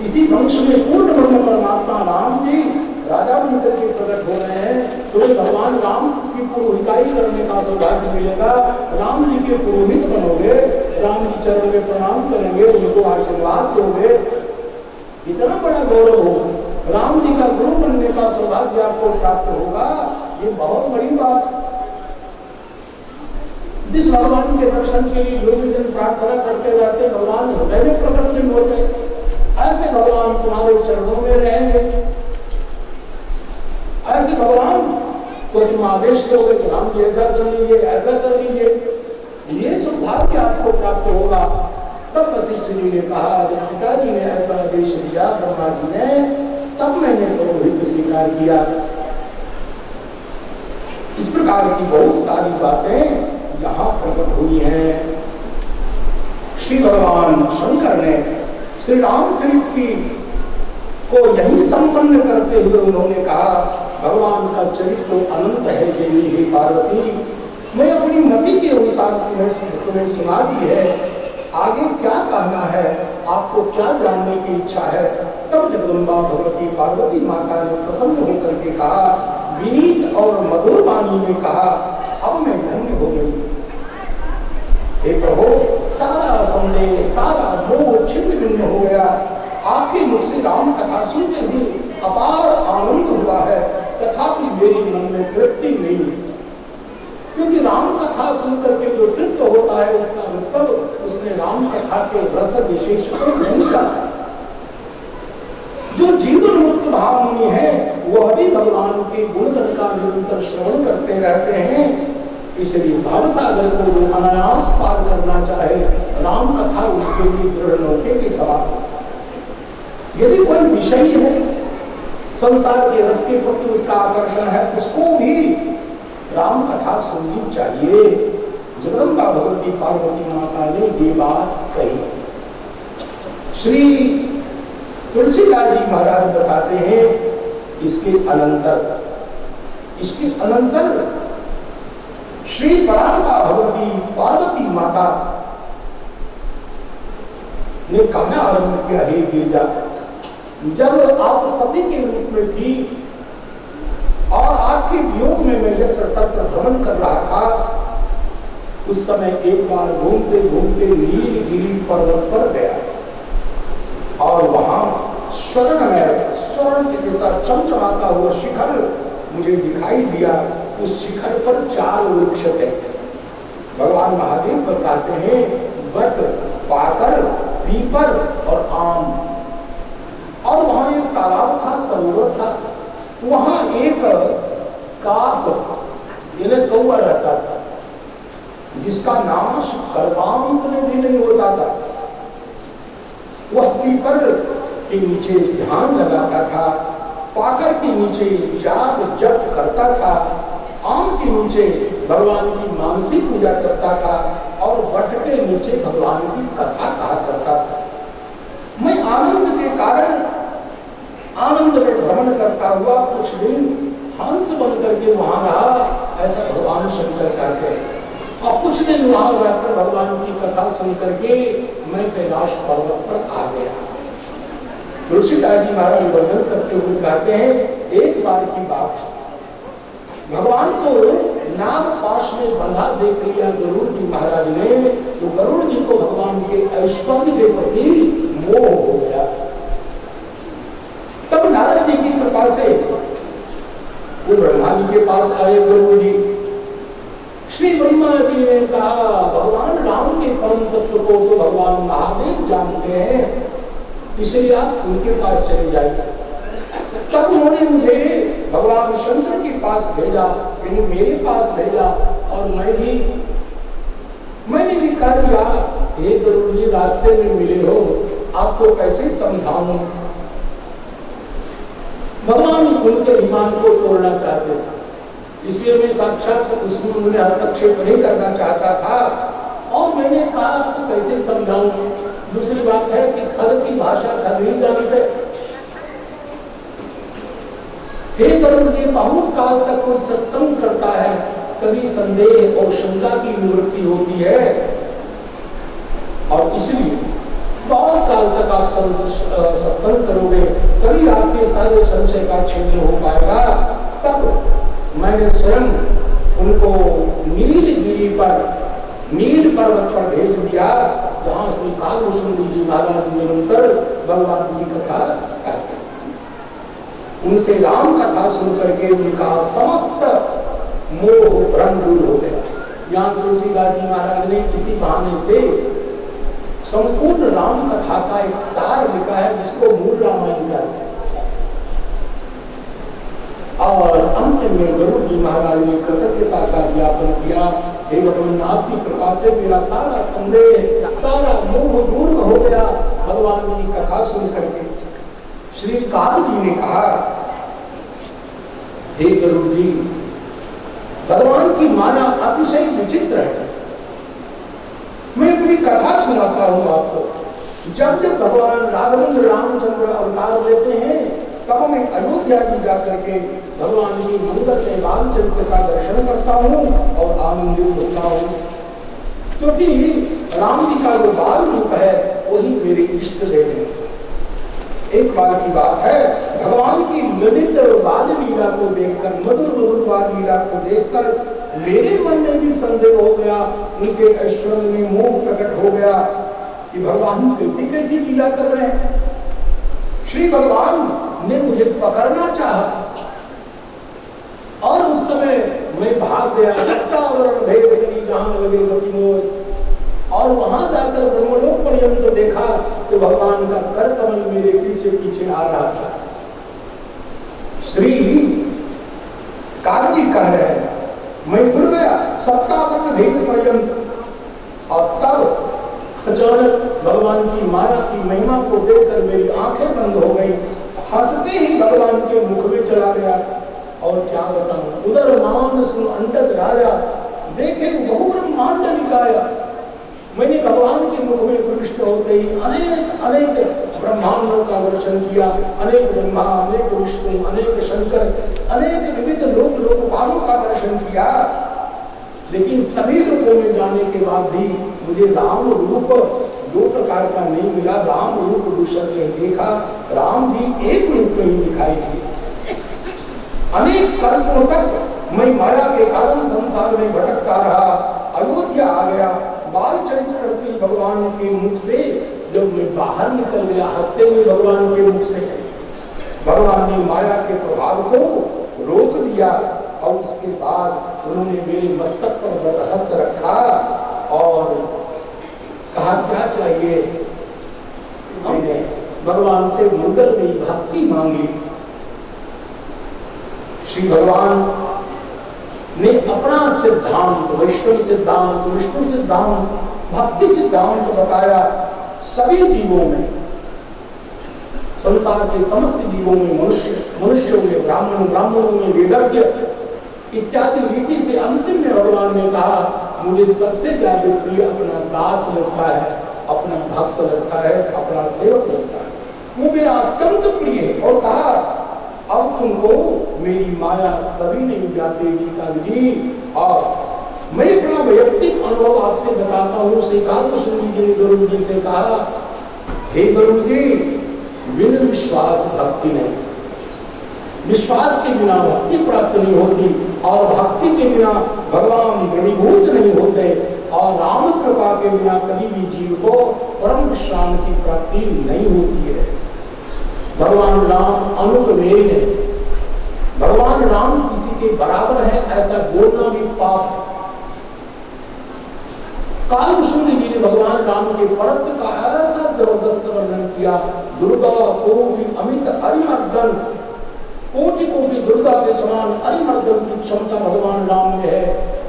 इसी वंश में पूर्ण ब्रह्म परमात्मा राम जी राजा बनकर के प्रकट हो रहे हैं, तो भगवान राम की पुरोहिताई करने का सौभाग्य मिलेगा, राम जी के पुरोहित बनोगे, राम जी चरण में प्रणाम करेंगे, उनको आशीर्वाद दोगे, इतना बड़ा गौरव होगा, राम जी का गुरु बनने का सौभाग्य आपको प्राप्त होगा, ये बहुत बड़ी बात। जिस भगवान के दर्शन के लिए जो भी दिन प्रार्थना करते रहते भगवान हृदय में प्रकट नहीं होते, ऐसे भगवान तुम्हारे चरणों में रहेंगे, ऐसे भगवान को तुम आदेश दोगे तो राम जी ऐसा कर लीजिए, ऐसा कर लीजिए, ये सौभाग्य आपको प्राप्त होगा। तब वशिष्ठ जी ने कहा, जब पिताजी ने ऐसा आदेश दिया ब्रह्मा जी ने, तब मैंने पुरोहित स्वीकार किया। इस प्रकार की बहुत सारी बातें यहाँ प्रकट हुई हैं। श्री भगवान शंकर ने श्री रामचरित की को यही संपन्न करते हुए उन्होंने कहा, भगवान का चरित्र तो अनंत है देवी हे पार्वती, मैं अपनी मति के अनुसार तुम्हें सुना दी है, आगे क्या कहना है, आपको क्या जानने की इच्छा है। तब जगदम्बा भगवती पार्वती माता ने प्रसन्न होकर के कहा, विनीत और मधुर वाणी में कहा, अब मैं धन्य हो गई। हे प्रभु, सारा संदेह सारा मोह छिन्न भिन्न हो गया, आपके मुख से राम कथा सुनते हुए अपार आनंद हुआ है, तथापि मेरे मन में तृप्ति नहीं है, क्योंकि राम कथा सुनकर के जो तृप्त होता है इसका मतलब उसने राम कथा के रस विशेष को नहीं जाना। जो जीवन मुक्त भावनी है वो अभी भगवान के गुणगण का निरंतर श्रवण करते रहते हैं, इसलिए भावसागर को जो अनायास पार करना चाहे राम कथा उसके लिए दृढ़ नौके के सवाल। यदि कोई विषय है संसार के रस के प्रति उसका आकर्षण है, उसको भी राम कथा सुननी चाहिए। जगदम्बा भगवती पार्वती माता ने ये बात कही। श्री तुलसीदास जी महाराज बताते हैं इसके अनंतर श्री परांबा भगवती पार्वती माता ने कहना आरंभ किया, हे गिरिजा, जब आप सती के रूप में थी और आपके वियोग में मैं यत्र तत्र भ्रमण कर रहा था, उस समय एक बार घूमते घूमते नीलगिरी पर्वत पर गया और वहां स्वर्ण के जैसा चमचमाता हुआ शिखर मुझे दिखाई दिया। उस शिखर पर 4 वृक्ष थे। भगवान महादेव बताते हैं वट, पाकर, पीपर और आम। और वहां एक तालाब था, सरोवर था। वहां एक काक यानी कौवा रहता था, जिसका नाम कर्मांत में भी नहीं होता था। वह पीपर के नीचे ध्यान लगाता था, पाकर के नीचे जाप जप करता था, आम के नीचे भगवान की मानसिक पूजा करता था और वट के नीचे भगवान की कथा कहा करता था। मैं आनंद के कारण आनंद में भ्रमण करता हुआ कुछ दिन हंस बन करके वहां रहा, ऐसा भगवान शंकर कहते हैं। और कुछ दिन वहां रहकर भगवान की कथा सुन करके मैं कैलाश पर्वत पर आ गया। तुलसीदास जी महाराज वर्णन करते हुए कहते हैं एक बार की बात, भगवान को नाग पाश में बंधा देख लिया गरुड़ जी महाराज ने, तो गरुड़ जी को भगवान के ऐश्वर्य के प्रति मोह हो गया। तब नारद जी की कृपा से वो ब्रह्मा जी के पास आए गरुड़ जी। श्री ब्रह्मा जी ने कहा भगवान राम के परम तत्व को तो भगवान महादेव जानते हैं, इसलिए आप उनके पास चले जाइए। तब उन्होंने मुझे भगवान शंकर के पास भेजा, मेरे पास भेजा और मैंने भी कह दिया हे गरुड़ जी रास्ते में मिले हो, आपको कैसे समझाऊं। भगवान उनके ईमान को तोड़ना चाहते थे, इसलिए मैं साक्षात उसमें उन्हें हस्तक्षेप नहीं करना चाहता था। और मैंने कहा आपको कैसे समझाऊं। दूसरी बात है कि खर की भाषा खर नहीं जानते। हे गरुड़ जी बहुत काल तक कोई सत्संग करता है, कभी संदेह और शंका की निवृत्ति होती है, और इसलिए बहुत काल तक आप सत्संग करोगे तभी आपके सारे संशय का छेद हो पाएगा। तब मैंने स्वयं उनको नीलगिरी पर, नील पर्वत पर भेज दिया, जहां श्री साधुशंकर जी महाराज निरंतर भगवान की कथा कहते। उनसे राम कथा सुन करके उनका समस्त मोह भ्रम दूर हो गया। यहाँ तुलसीदास जी महाराज ने इसी बहाने से संपूर्ण राम कथा का एक सार लिखा है, जिसको मूल रामायण कहते हैं। और अंत में गरुड़ जी महाराज ने कृतज्ञता का ज्ञापन किया, हे भगवान आपकी कृपा से मेरा सारा संदेह, सारा मोह दूर हो गया भगवान की कथा सुन करके। श्री काल जी ने कहा हे गरुड़ जी भगवान की माया अतिशय विचित्र है। मैं अपनी कथा सुनाता हूँ आपको। जब जब भगवान राघवेंद्र रामचंद्र अवतार लेते हैं तब मैं अयोध्या जी जाकर के भगवान की मंगल में रामचंद्र का दर्शन करता हूँ और आनंदित होता हूँ, क्योंकि राम जी का जो बाल रूप है वही मेरे इष्ट देव है। एक बार की बात है, भगवान की ललित बाल लीला को देखकर, मधुर मधुर बाल लीला को देखकर मेरे मन में भी संदेह हो गया, उनके ऐश्वर्य में मोह प्रकट हो गया कि भगवान कैसी कैसी लीला कर रहे हैं। श्री भगवान ने मुझे पकड़ना चाहा और उस समय मैं भाग गया, सत्तावरण भेद करी जहां लगे गति मोर, और वहां जाकर ब्रह्मलोक पर्यंत देखा तो भगवान का कर कमल मेरे पीछे पीछे आ रहा था। श्री कार्य कह रहे हैं मैं उड़ गया सत्तावरण भेद पर्यंत, और तब अचानक भगवान की माया की महिमा को देखकर मेरी आंखें बंद हो गई। हंसते ही भगवान के मुख में चला गया। और क्या बताऊं, उधर मान सुन अंडक राजा देखे बहु ब्रह्मांड निकाया। मैंने भगवान के मुख में प्रविष्ट होते ही अनेक अनेक ब्रह्मांडों का दर्शन किया। अनेक ब्रह्मा, अनेक विष्णु, अनेक शंकर, अनेक विविध लोकपालों का दर्शन किया। लेकिन सभी लोगों में जाने के बाद भी मुझे राम रूप दो प्रकार का नहीं मिला। राम रूप दूसरा नहीं देखा, राम जी एक रूप में ही दिखाई दिए। अनेक कल्पों तक मैं माया के कारण संसार में भटकता रहा। अयोध्या आ गया, बाल चरित करते भगवान के मुख से जब मैं बाहर निकल गया, हंसते हुए भगवान के मुख से भगवान ने माया के प्रभाव को रोक दिया और उसके बाद उन्होंने मेरे मस्तक पर हस्त रखा और कहा क्या चाहिए। मैंने भगवान से मंगलमयी भक्ति मांगी। श्री भगवान ने अपना सिद्धांत, वैष्णव सिद्धांत, विष्णु सिद्धांत, भक्ति सिद्धांत बताया। सभी जीवों में, संसार के समस्त जीवों में, मनुष्यों में, ब्राह्मणों में, वेदज्ञ इत्यादि रीति से अंतिम में भगवान ने कहा मुझे सबसे ज्यादा प्रिय अपना दास लगता है, अपना भक्त लगता है, अपना सेवक लगता है, वो मेरा अत्यंत प्रिय है। और कहा अब तुमको मेरी माया कभी नहीं जाती जी। और मैं अपना वैयक्तिक अनुभव आपसे बताता हूँ। श्रीकांत जी ने गरुड़ जी से कहा, हे गरुड़ जी, बिन विश्वास भक्ति नहीं, विश्वास के बिना भक्ति प्राप्त नहीं होती और भक्ति के बिना भगवान द्रवीभूत नहीं होते और राम कृपा के बिना कभी भी जीव को परम विश्राम की प्राप्ति नहीं होती है। भगवान राम अनुपमेय है, भगवान राम किसी के बराबर है ऐसा बोलना भी पाप है। कालभूषण जी ने भगवान राम के परत्व का ऐसा जबरदस्त वर्णन किया, दुर्गा कोटि अमित अरिमर्दन, कोटि कोटि दुर्गा के समान अरिमर्दन की क्षमता भगवान राम में है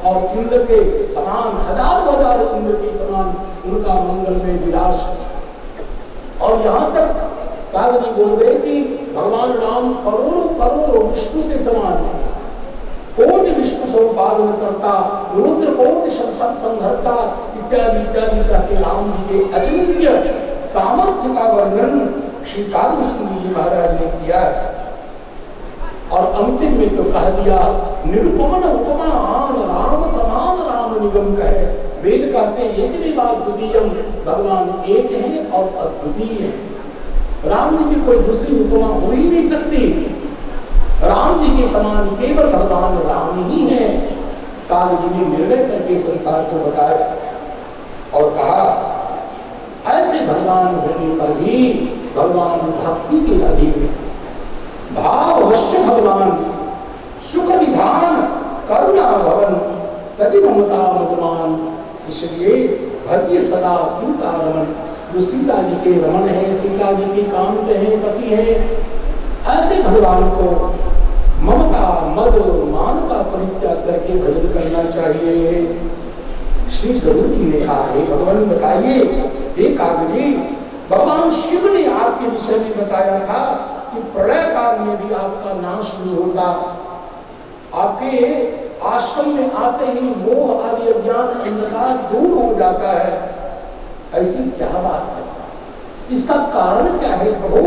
और इंद्र के समान, हजार इंद्र के समान उनका मंगल में विलास। और यहाँ तक कालजी बोल गए कि भगवान राम करोड़ों विष्णु के समान है, कोटि विष्णु संपादन करता, रुद्र कोटि संहर्ता इत्यादि इत्यादि करके राम जी के अचिंत्य सामर्थ्य का वर्णन श्री कालभूषण जी महाराज ने किया है। और अंतिम में तो कह दिया निरुपमन उपमान राम समान राम निगम कहे। वेद कहते एक ही बात द्वितीयम, भगवान एक है और अद्वितीय है। राम जी की कोई दूसरी उपमा हो ही नहीं सकती। राम जी के समान केवल भगवान राम ही है। काल जी ने निर्णय करके संसार को बताया और कहा ऐसे भगवान होने पर भी भगवान भक्ति के अधीन है। भाववश्य भगवान सुख निधान करुणा भवन तदि ममता मगमान, इसलिए भजिए सदा सीता रमन। जो सीता जी के रमन है, सीता जी की कांत है, पति है, ऐसे भगवान को ममता मद मान का परित्याग करके भजन करना चाहिए। श्री गरुड़ जी ने कहा हे भगवान बताइए, हे कागजी, भगवान शिव ने आपके विषय में बताया था कि प्रलय काल में भी आपका नाश नहीं होता, आपके आश्रम में आते ही मोह आदि अज्ञान अंधकार दूर हो जाता है। ऐसी क्या बात है, इसका कारण क्या है प्रभु,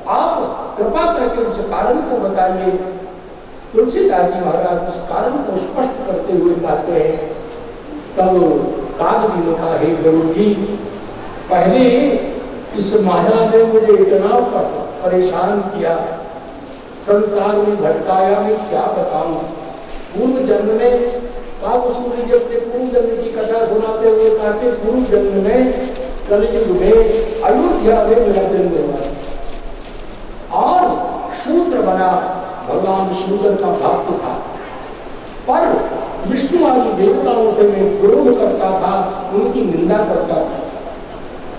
आप कृपा करके उस कारण को बताइए। तुलसीदास जी महाराज उस कारण को स्पष्ट करते हुए कहते हैं। तब कागजी ने कहा हे गरुड़ जी, पहले इस माया ने मुझे इतना परेशान किया, संसार में भटकाया, मैं क्या बताऊं। पूर्व जन्म में कालभूषण जी अपने पूर्व जन्म की कथा सुनाते हुए कहते पूर्व जन्म में कलयुग में अयोध्या में मेरा जन्म हुआ और शूद्र बना, भगवान शूद्र का भक्त था, पर विष्णु आदि देवताओं से मैं विरोध करता था, उनकी निंदा करता था।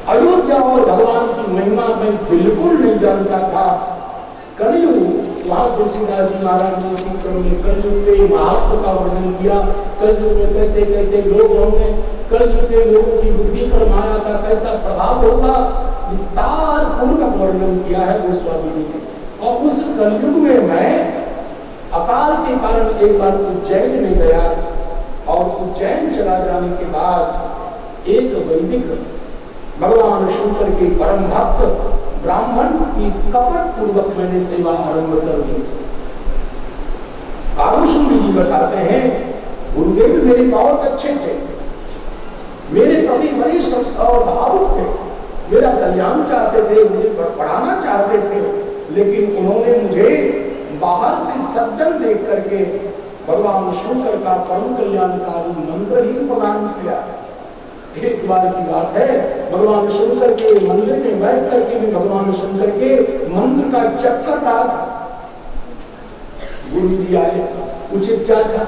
अयोध्या और भगवान की महिमा में बिल्कुल नहीं जानता था। कलयुग, वहां तुलसीदास जी महाराज ने इसी क्रम में कलयुग के महात्म का वर्णन किया। कलयुग में कैसे कैसे लोग होंगे, कलयुग के लोगों की बुद्धि पर माया का कैसा प्रभाव होगा, विस्तार पूर्वक वर्णन किया है गोस्वामी जी ने। और उस कलयुग में मैं अकाल के कारण एक बार उज्जैन में गया और उज्जैन चला जाने के बाद एक वैदिक भगवान शंकर के परम भक्त ब्राह्मण की कपट पूर्वक मैंने सेवा आरंभ कर दी। कालभूषण जी बताते हैं गुरुदेव मेरे बहुत अच्छे थे, मेरे प्रति बड़े और भावुक थे, मेरा कल्याण चाहते थे, मुझे पढ़ाना चाहते थे, लेकिन उन्होंने मुझे बाहर से सज्जन देख करके भगवान शंकर का परम कल्याणकारी मंत्र ही प्रदान किया। एक बार की बात है, भगवान शंकर के मंदिर में बैठ करके भी भगवान शंकर के मंत्र का चक्कर रहा था। गुरु जी आए, उचित क्या था?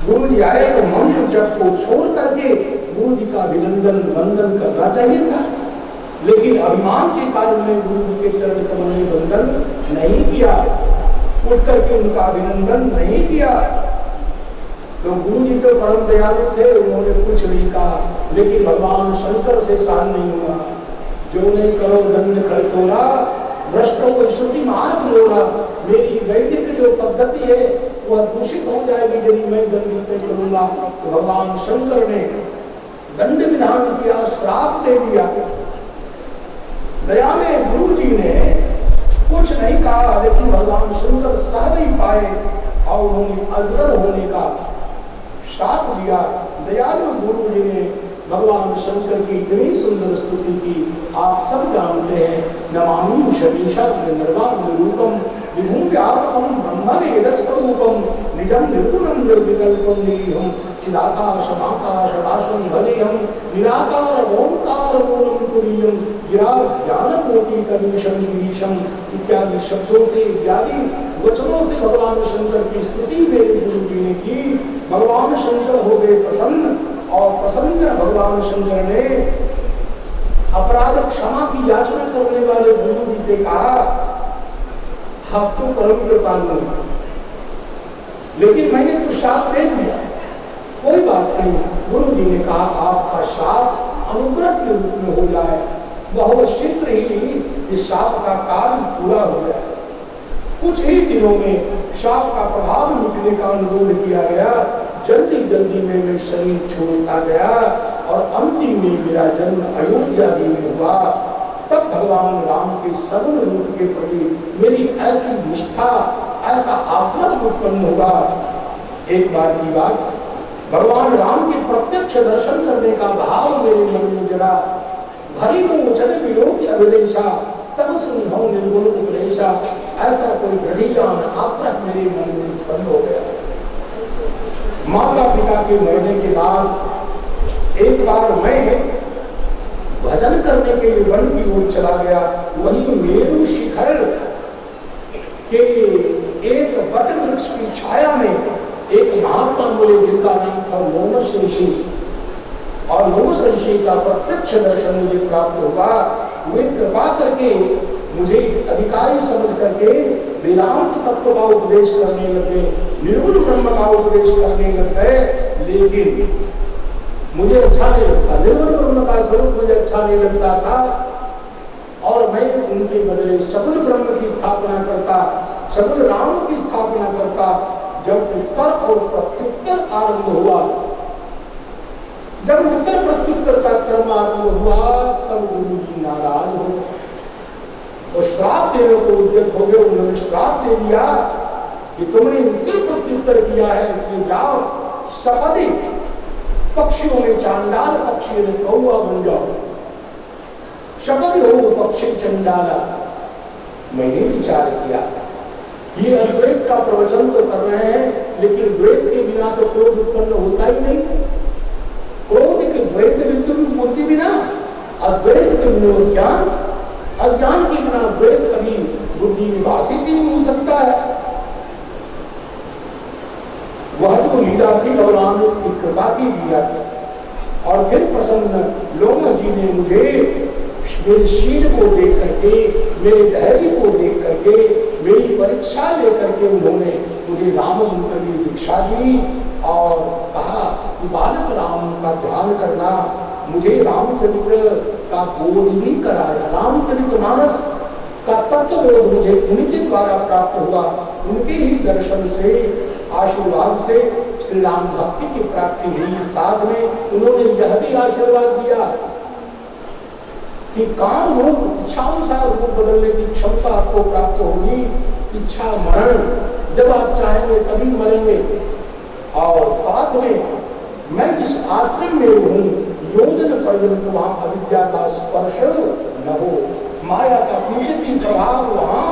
गुरु जी आए तो मंत्र जप को छोड़ करके गुरु जी का अभिनंदन वंदन करना चाहिए था, लेकिन अभिमान के कारण में गुरु जी के चरण कमल में वंदन नहीं किया, उठ करके उनका अभिनंदन नहीं किया। तो गुरु जी तो परम दयालु थे, उन्होंने कुछ नहीं कहा, लेकिन भगवान शंकर से सहन नहीं हुआ। जो नहीं करो दंड खड़तोरा, भ्रष्टों को श्रुति मार्ग लोड़ा। मेरी वैदिक जो पद्धति है वह दूषित हो जाएगी यदि मैं दंडित नहीं करूंगा। तो भगवान शंकर ने दंड विधान किया, श्राप दे दिया। दया में गुरु जी ने कुछ नहीं कहा, लेकिन भगवान शंकर सह नहीं पाए और उन्होंने अजगर होने का श्राप दिया। दयालु गुरु जी ने भगवान शंकर की इतनी सुंदर स्तुति की, आप सब जानते हैं। नमामि शतीशा निर्वाणरूपम विभुं व्यापकं ब्रह्मवेदस्वरूपं निजं निर्गुणं निर्विकल्पं निरीहं चिदाकाशमाकाशवासं भलेहं निराकार ओंकारमूलं तुरीयं ज्ञानमूर्तितमीशं गिरीशं इत्यादि शब्दों से, इत्यादि वचनों से भगवान शंकर की स्तुति मेरे गुरु जी ने की। भगवान शंकर हो गए प्रसन्न, और प्रसन्न भगवान शंकर ने अपराध क्षमा की याचना करने वाले गुरु जी से कहा, आप तो परम कृपालु हैं, लेकिन मैंने तो श्राप दे दिया। कोई बात नहीं, गुरु जी ने कहा आपका श्राप अनुग्रह के रूप में हो जाए, बहुत शीघ्र ही इस श्राप का काल पूरा हो जाए। कुछ ही दिनों में श्राप का प्रभाव मिटने का अनुरोध किया गया। जल्दी जल्दी में मैं शरीर छोड़ता गया और अंतिम में मेरा जन्म अयोध्या में हुआ। तब भगवान राम के सगुण रूप के प्रति मेरी ऐसी निष्ठा, ऐसा आग्रह उत्पन्न हुआ। एक बार की बात, भगवान राम के प्रत्यक्ष दर्शन करने का भाव मेरे मन में जड़ा। भरी मोचन विलोक अभिलेषा तब सुनझाऊं निर्गुण उपदेशा, ऐसा कोई दृढ़ीयान आग्रह मेरे मन में उत्पन्न हो गया। माता पिता के मरने के बाद एक बार मैं भजन करने के लिए वन की ओर चला गया। वहीं मेरु शिखर के एक वट वृक्ष की छाया में एक महात्मा बोले जिनका नाम था लोमश ऋषि, और लोमश ऋषि का प्रत्यक्ष दर्शन मुझे प्राप्त हुआ। वे कृपा करके मुझे अधिकारी समझ करके वेदांत तत्व का उपदेश करने लगे, निर्गुण ब्रह्म का उपदेश करने लगे, लेकिन मुझे अच्छा नहीं लगता। निर्गुण ब्रह्म का स्वरूप मुझे अच्छा नहीं लगता था, और मैं उनके बदले सगुण ब्रह्म की स्थापना करता, सगुण राम की स्थापना करता। जब उत्तर और प्रत्युत्तर आरंभ हुआ, जब उत्तर प्रत्युत्तर का क्रम आरंभ हुआ, तब गुरु जी नाराज हो और श्राप देने को उद्यत हो गए। उन्होंने श्राप दे दिया कि तुमने उत्तर प्रत्युत्तर किया है, इसलिए जाओ सपदे पक्षियों में चांडाल पक्षी में कौआ बन जाओ, शपथ हो पक्षी चंडाला। मैंने विचार किया, ये अद्वैत का प्रवचन तो कर रहे हैं, लेकिन द्वैत के बिना तो क्रोध उत्पन्न होता ही नहीं। क्रोध के द्वैत मूर्ति बिना, अद्वैत के बिना ज्ञान, अज्ञान के बिना द्वैत कभी बुद्धि विभाषित ही नहीं हो सकता है। वह तो लीला थी, भगवान की कृपा की लीला थी। और फिर प्रसन्न लोमा जी ने मुझे मेरे शील को देख करके, मेरे धैर्य को देख करके, मेरी परीक्षा लेकर के उन्होंने मुझे राम मंत्र की दीक्षा दी और कहा कि बालक राम का ध्यान करना। मुझे रामचरित्र का बोध भी कराया, रामचरितमानस का तत्वबोध मुझे उनके द्वारा प्राप्त हुआ। उनके ही दर्शन से, आशीर्वाद से श्री राम भक्ति की प्राप्ति हुई। साथ में उन्होंने यह भी आशीर्वाद दिया कि काम रूप इच्छानुसार रूप बदलने की क्षमता आपको प्राप्त होगी। इच्छा मरण, जब आप चाहेंगे तभी मरेंगे। और साथ में मैं जिस आश्रम में हूँ, योजन पर्यंत वहाँ अविद्या का स्पर्श न हो, माया का किंचित भी प्रभाव वहाँ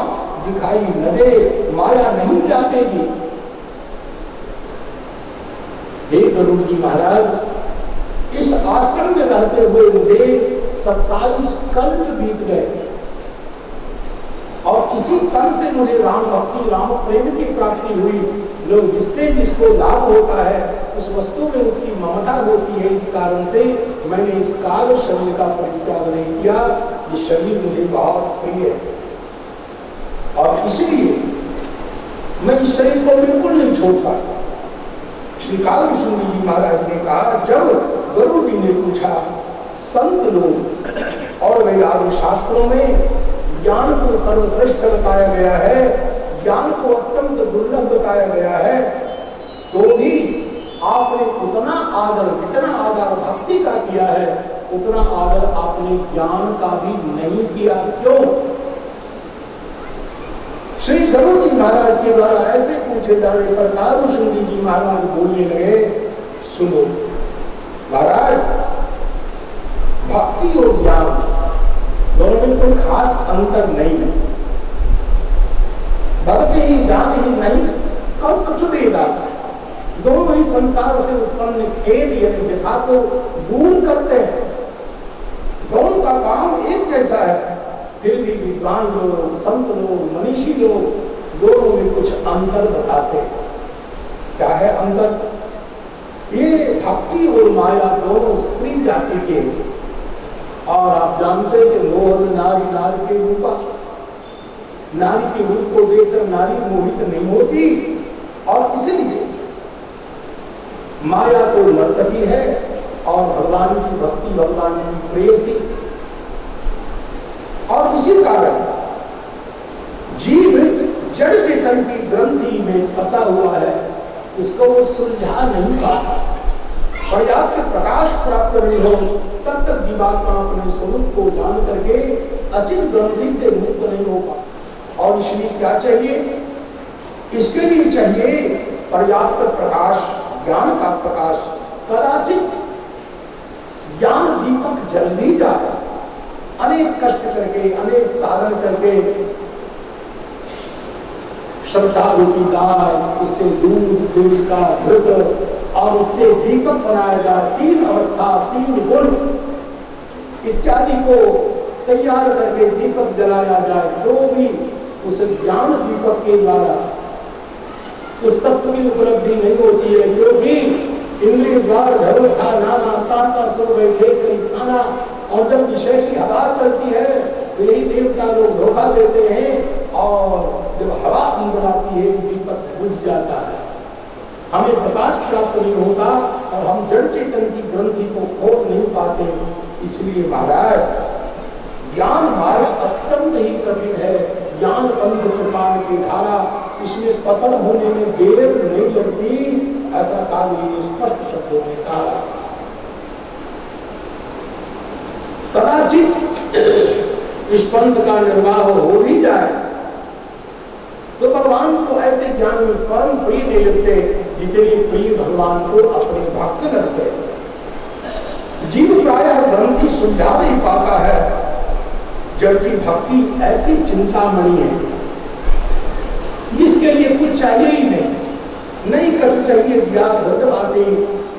दिखाई न दे, माया नहीं जातेगी। गरुड़ जी महाराज, इस आश्रम में रहते हुए मुझे 27 कल्प बीत गए और इसी तन से मुझे राम भक्ति, राम प्रेम की प्राप्ति हुई। लोग जिससे जिसको लाभ होता है उस वस्तु में उसकी ममता होती है। इस कारण से मैंने इस काल शरीर का परित्याग नहीं किया। ये शरीर मुझे बहुत प्रिय है और इसलिए मैं इस शरीर को बिल्कुल नहीं छोड़ता। श्री कालभूषण जी महाराज ने कहा, जब गरुड़ जी ने पूछा, संत लोग और वेदांत शास्त्रों में ज्ञान को सर्वश्रेष्ठ बताया गया है, ज्ञान को अत्यंत दुर्लभ बताया गया है, तो भी आपने उतना आदर, जितना आदर भक्ति का किया है उतना आदर आपने ज्ञान का भी नहीं किया। क्यों? श्री गरुड़ जी महाराज के द्वारा ऐसे पूछे जाने पर कालभूषण जी महाराज बोलने लगे, सुनो महाराज, भक्ति और ज्ञान दोनों में कोई खास अंतर नहीं है। भक्ति ही ज्ञान ही नहीं, कब कुछ भेदा, दोनों ही संसार से उत्पन्न खेल यानी व्यथा को दूर करते हैं। दोनों का काम एक जैसा है, फिर भी विद्वान लोग, संत लोग, मनीषी लोग दोनों में कुछ अंतर बताते हैं। क्या है अंतर? ये भक्ति और माया दोनों स्त्री जाति के, और आप जानते हैं कि मोह नारी नारी के रूपा, नारी के रूप को देखकर नारी मोहित नहीं होती, और इसलिए माया तो नर्तकी है और भगवान की भक्ति भगवान की प्रेयसी। और इसी कारण जीव जड़ चेतन की ग्रंथि में फंसा हुआ है, इसको वो सुलझा नहीं पाता। पर्याप्त प्रकाश प्राप्त नहीं हो तब तक जीवात्मा अपने स्वरूप को जान करके अचित ग्रंथि से मुक्त नहीं हो पाता। और इसलिए क्या चाहिए? इसके लिए चाहिए पर्याप्त प्रकाश, ज्ञान का प्रकाश। कदाचित ज्ञान दीपक जल नहीं जाए, अनेक कष्ट करके, अनेक साधन करके, श्रद्धा रूपी गाय, उससे दूध, फिर उसका घृत और उससे दीपक बनाया जाए, 3 अवस्था, 3 गुण इत्यादि को तैयार करके दीपक जलाया जाए, तो भी उस ज्ञान दीपक के द्वारा उस तत्व की उपलब्धि नहीं होती है। क्योंकि इंद्रिय द्वार धरो था नाना, तांता सो बैठे कई थाना, और जब विषय की हवा चलती है तो यही देवता लोग धोखा देते हैं, और जब हवा अंदर आती है दीपक बुझ जाता है, हमें प्रकाश प्राप्त नहीं होता और हम जड़ चेतन की ग्रंथि को खोल नहीं पाते। इसलिए महाराज ज्ञान मार्ग अत्यंत ही कठिन है। ज्ञान पंथ कृपाण की धारा, इसमें पतन होने में देर नहीं लगती, ऐसा काली ने स्पष्ट शब्दों में कहा। कदाचित इस पंथ का निर्वाह हो भी जाए तो भगवान को ऐसे ज्ञानी परम प्रिय नहीं लगते जितने प्रिय भगवान को अपने भक्त लगते। जीव प्रायः ग्रंथि सुलझा नहीं पाता है, जबकि भक्ति ऐसी चिंतामणि है जिसके लिए कुछ चाहिए ही नहीं कष्ट चाहिए, दिया बातें।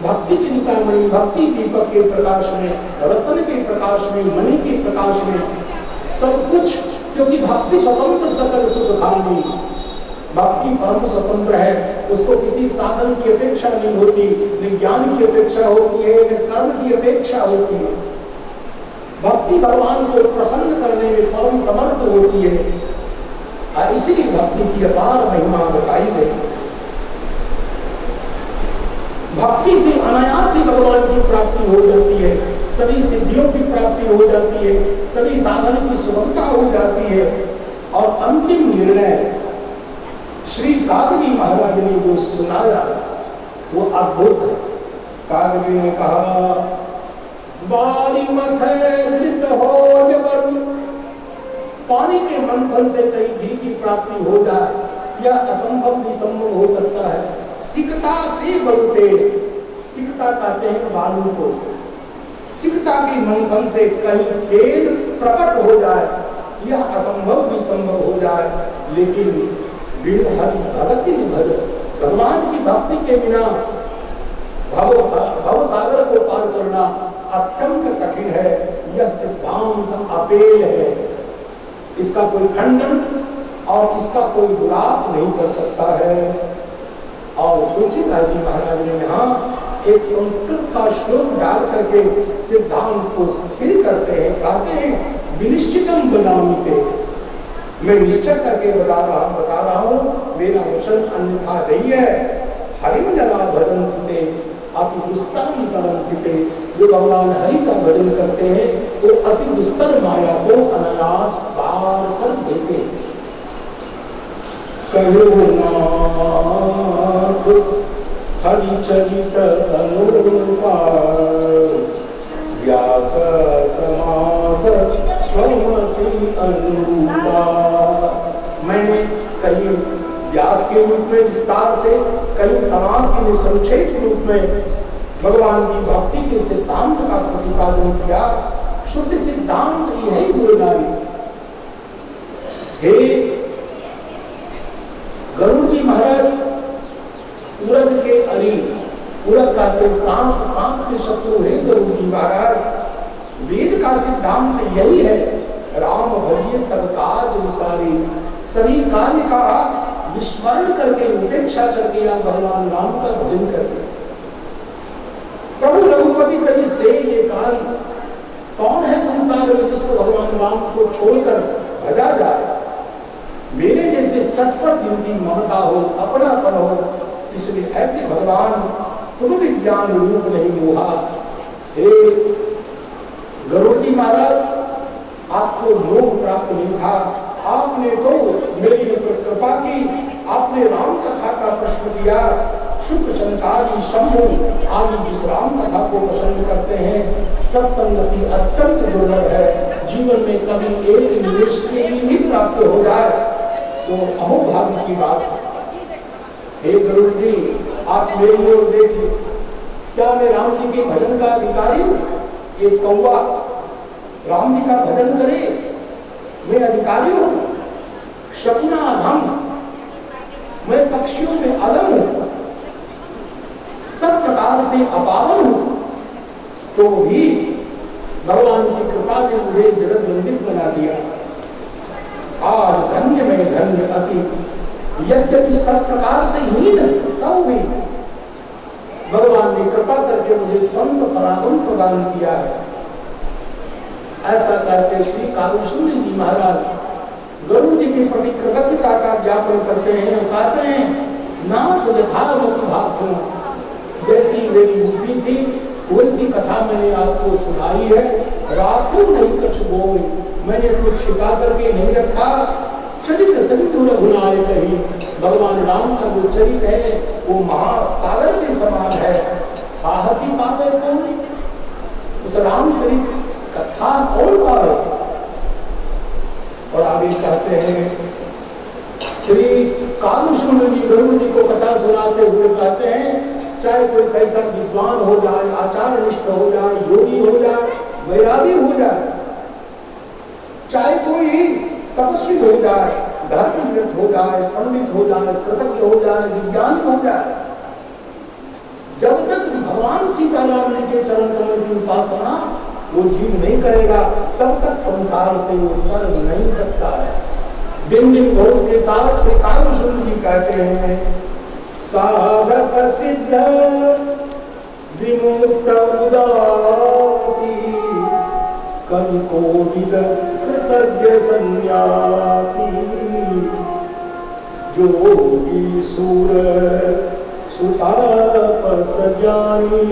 भक्ति चिंतामणि, भक्ति दीपक के प्रकाश में, रत्न के प्रकाश में, मणि के प्रकाश में सब कुछ, क्योंकि भक्ति स्वतंत्र सकल सुख धामी, भक्ति परम स्वतंत्र है, उसको किसी साधन की अपेक्षा नहीं होती, न ज्ञान की अपेक्षा होती है, न कर्म की अपेक्षा होती है। भक्ति भगवान को प्रसन्न करने में परम समर्थ होती है। इसीलिए भक्ति की अपार महिमा बताई गई। भक्ति से अनायास ही भगवान की प्राप्ति हो जाती है, सभी सिद्धियों की प्राप्ति हो जाती है, सभी साधन की सुगमता हो जाती है। और अंतिम निर्णय श्री कागजी महाराज ने जो सुनाया वो अद्भुत है। कागजी ने कहा, बारी मथे घृत हो जबर, पानी के मंथन से कई घी की प्राप्ति हो जाए, यह असंभव भी संभव हो सकता है। सिकता के बलते, सिकता कहते हैं बालू को, सिकता के मंथन से कहीं तेल प्रकट हो जाए, यह असंभव भी संभव हो जाए। लेकिन बिन हरि भगति भज, भगवान की भक्ति के बिना भव सागर को पार करना अत्यंत कठिन है। यह सिद्धांत अपेल है, इसका कोई खंडन और इसका कोई विरोध नहीं कर सकता है। और तुलसीदास जी महाराज ने यहाँ एक संस्कृत का श्लोक डाल करके सिद्धांत को स्थिर करते हैं। कहते हैं विनिश्चितम बनामिते, मैं निश्चय करके बता रहा हूँ, मेरा वचन अन्यथा नहीं है। हरिम जना भजन्ते अति दुस्तरम तरन्ते, जो भगवान हरि का भजन करते हैं वो अति दुस्तर माया को अनायास पार कर देते हैं। कहो नाथ हरि चरित अनुपार, व्यास समास स्वमति अनुरूपा। मैंने कहीं व्यास के रूप में विस्तार से, कहीं समास में संक्षेप रूप में भगवान की भक्ति के सिद्धांत का प्रतिपादन किया। शुद्ध सिद्धांत यही हुए नारी। हे गरुड़ जी महाराज, उरग के अरी, उरग का के सांप, सांप के शत्रु है गरुड़ जी महाराज। वेद का सिद्धांत यही है, राम भजिए सब काज विसारी। सभी कार्य का विस्मरण करके, उपेक्षा करके आप भगवान राम का भजन करके। प्रभु रघुपति कभी से ये काल, कौन है संसार में जिसको भगवान राम को छोड़कर भजा जाए। मेरे जैसे सत्पर जिनकी ममता हो, अपनापन हो, इसलिए ऐसे भगवान तुम विज्ञान रूप नहीं मोहा। हे गरुड़ जी महाराज, आपको मोह प्राप्त नहीं था, आपने तो मेरी ऊपर कृपा की, आपने राम कथा का प्रश्न किया। शुक्र शंकादि शंभु आदि जिस राम कथा को पसंद करते हैं, सत्संगति अत्यंत दुर्लभ है। जीवन में कभी एक निवेश के लिए भी प्राप्त हो जाए तो अहोभाग्य की बात है। हे गुरु जी, आप मेरी ओर देखिए, क्या मैं राम जी के भजन का अधिकारी हूँ? एक कौवा राम जी का भजन करे, मैं अधिकारी हूँ? शकुना अधम, मैं पक्षियों में अलम हूँ, सब प्रकार से अपावन हूँ, तो भी भगवान की कृपा ने मुझे जगत वंदित बना दिया। आज धन्य में धन्य अति, यद्यपि सब प्रकार से हीन तब भी भगवान ने कृपा करके मुझे संत सनातन प्रदान किया है। ऐसा करके श्री कालूसुंद जी महाराज गरुड़ जी के प्रति कृतज्ञता का ज्ञापन करते हैं। कहते हैं नाथ यथावत भाग्य, जैसी मेरी बुद्धि थी वैसी कथा मैंने आपको सुनाई है। राखो नहीं कुछ बोल, मैंने कुछ छिपा करके नहीं रखा। चरित सरित रघुनाय कही, भगवान राम का जो चरित है वो महासागर के समान है। आहति पावे कौन, उस रामचरित कथा कौन पावे। और आगे कहते हैं श्री कालूसुंद जी गरुड़ जी को कथा सुनाते हुए कहते हैं, चाहे कोई कैसा विद्वान हो जाए, आचार निष्ठ हो जाए, योगी हो जाए, वैरागी हो जाए, चाहे कोई तपस्वी हो जाए, धर्मनिरत हो जाए, पंडित हो जाए, कृतज्ञ हो जाए, विज्ञानी हो जाए, जब तक भगवान सीताराम जी के चरण कमल की उपासना वो जीव नहीं करेगा, तब तक संसार से वो उतर नहीं सकता है। दिन दिन घोष के साथ श्री कालूसुंद जी कहते हैं, सागर प्रसिद्ध विमुक्त उदासी, कवि कोविद कृतज्ञ सन्यासी, जोगी सूर सुतापस ज्ञानी,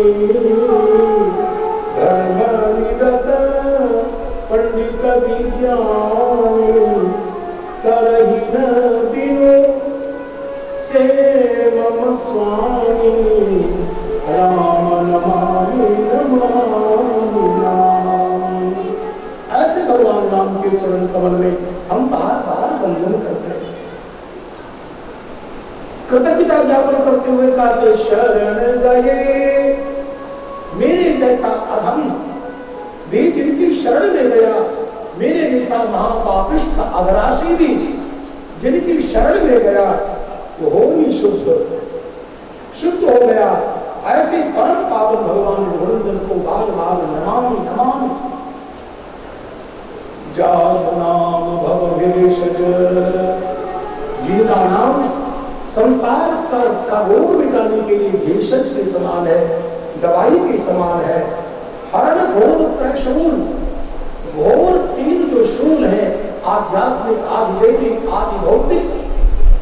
धर्म निरत पंडित विज्ञानी, तरहि न बिनु से मम स्वामी, राम नमामि नमामि नामी। ऐसे भगवान राम के चरण कमल में हम बार बार वंदन करते हैं, कृतज्ञता ज्ञापन करते हुए कहते शरण गए। मेरे जैसा अधम भी जिनकी शरण में गया, मेरे जैसा महापापिष्ठ अधराशी भी जिनकी शरण में गया, वो हो ही शुद्ध हो गया। ऐसे परम पावन भगवान रघुनंदन को बार बार नमामि नमामि। जासु नाम भव भेषज, जिनका नाम संसार का रोग मिटाने के लिए भेषज के समान है, दवाई के समान है। हरण घोर त्रैशूल, घोर तीन जो शूल है, आध्यात्मिक, आधिदैविक, आदि भौतिक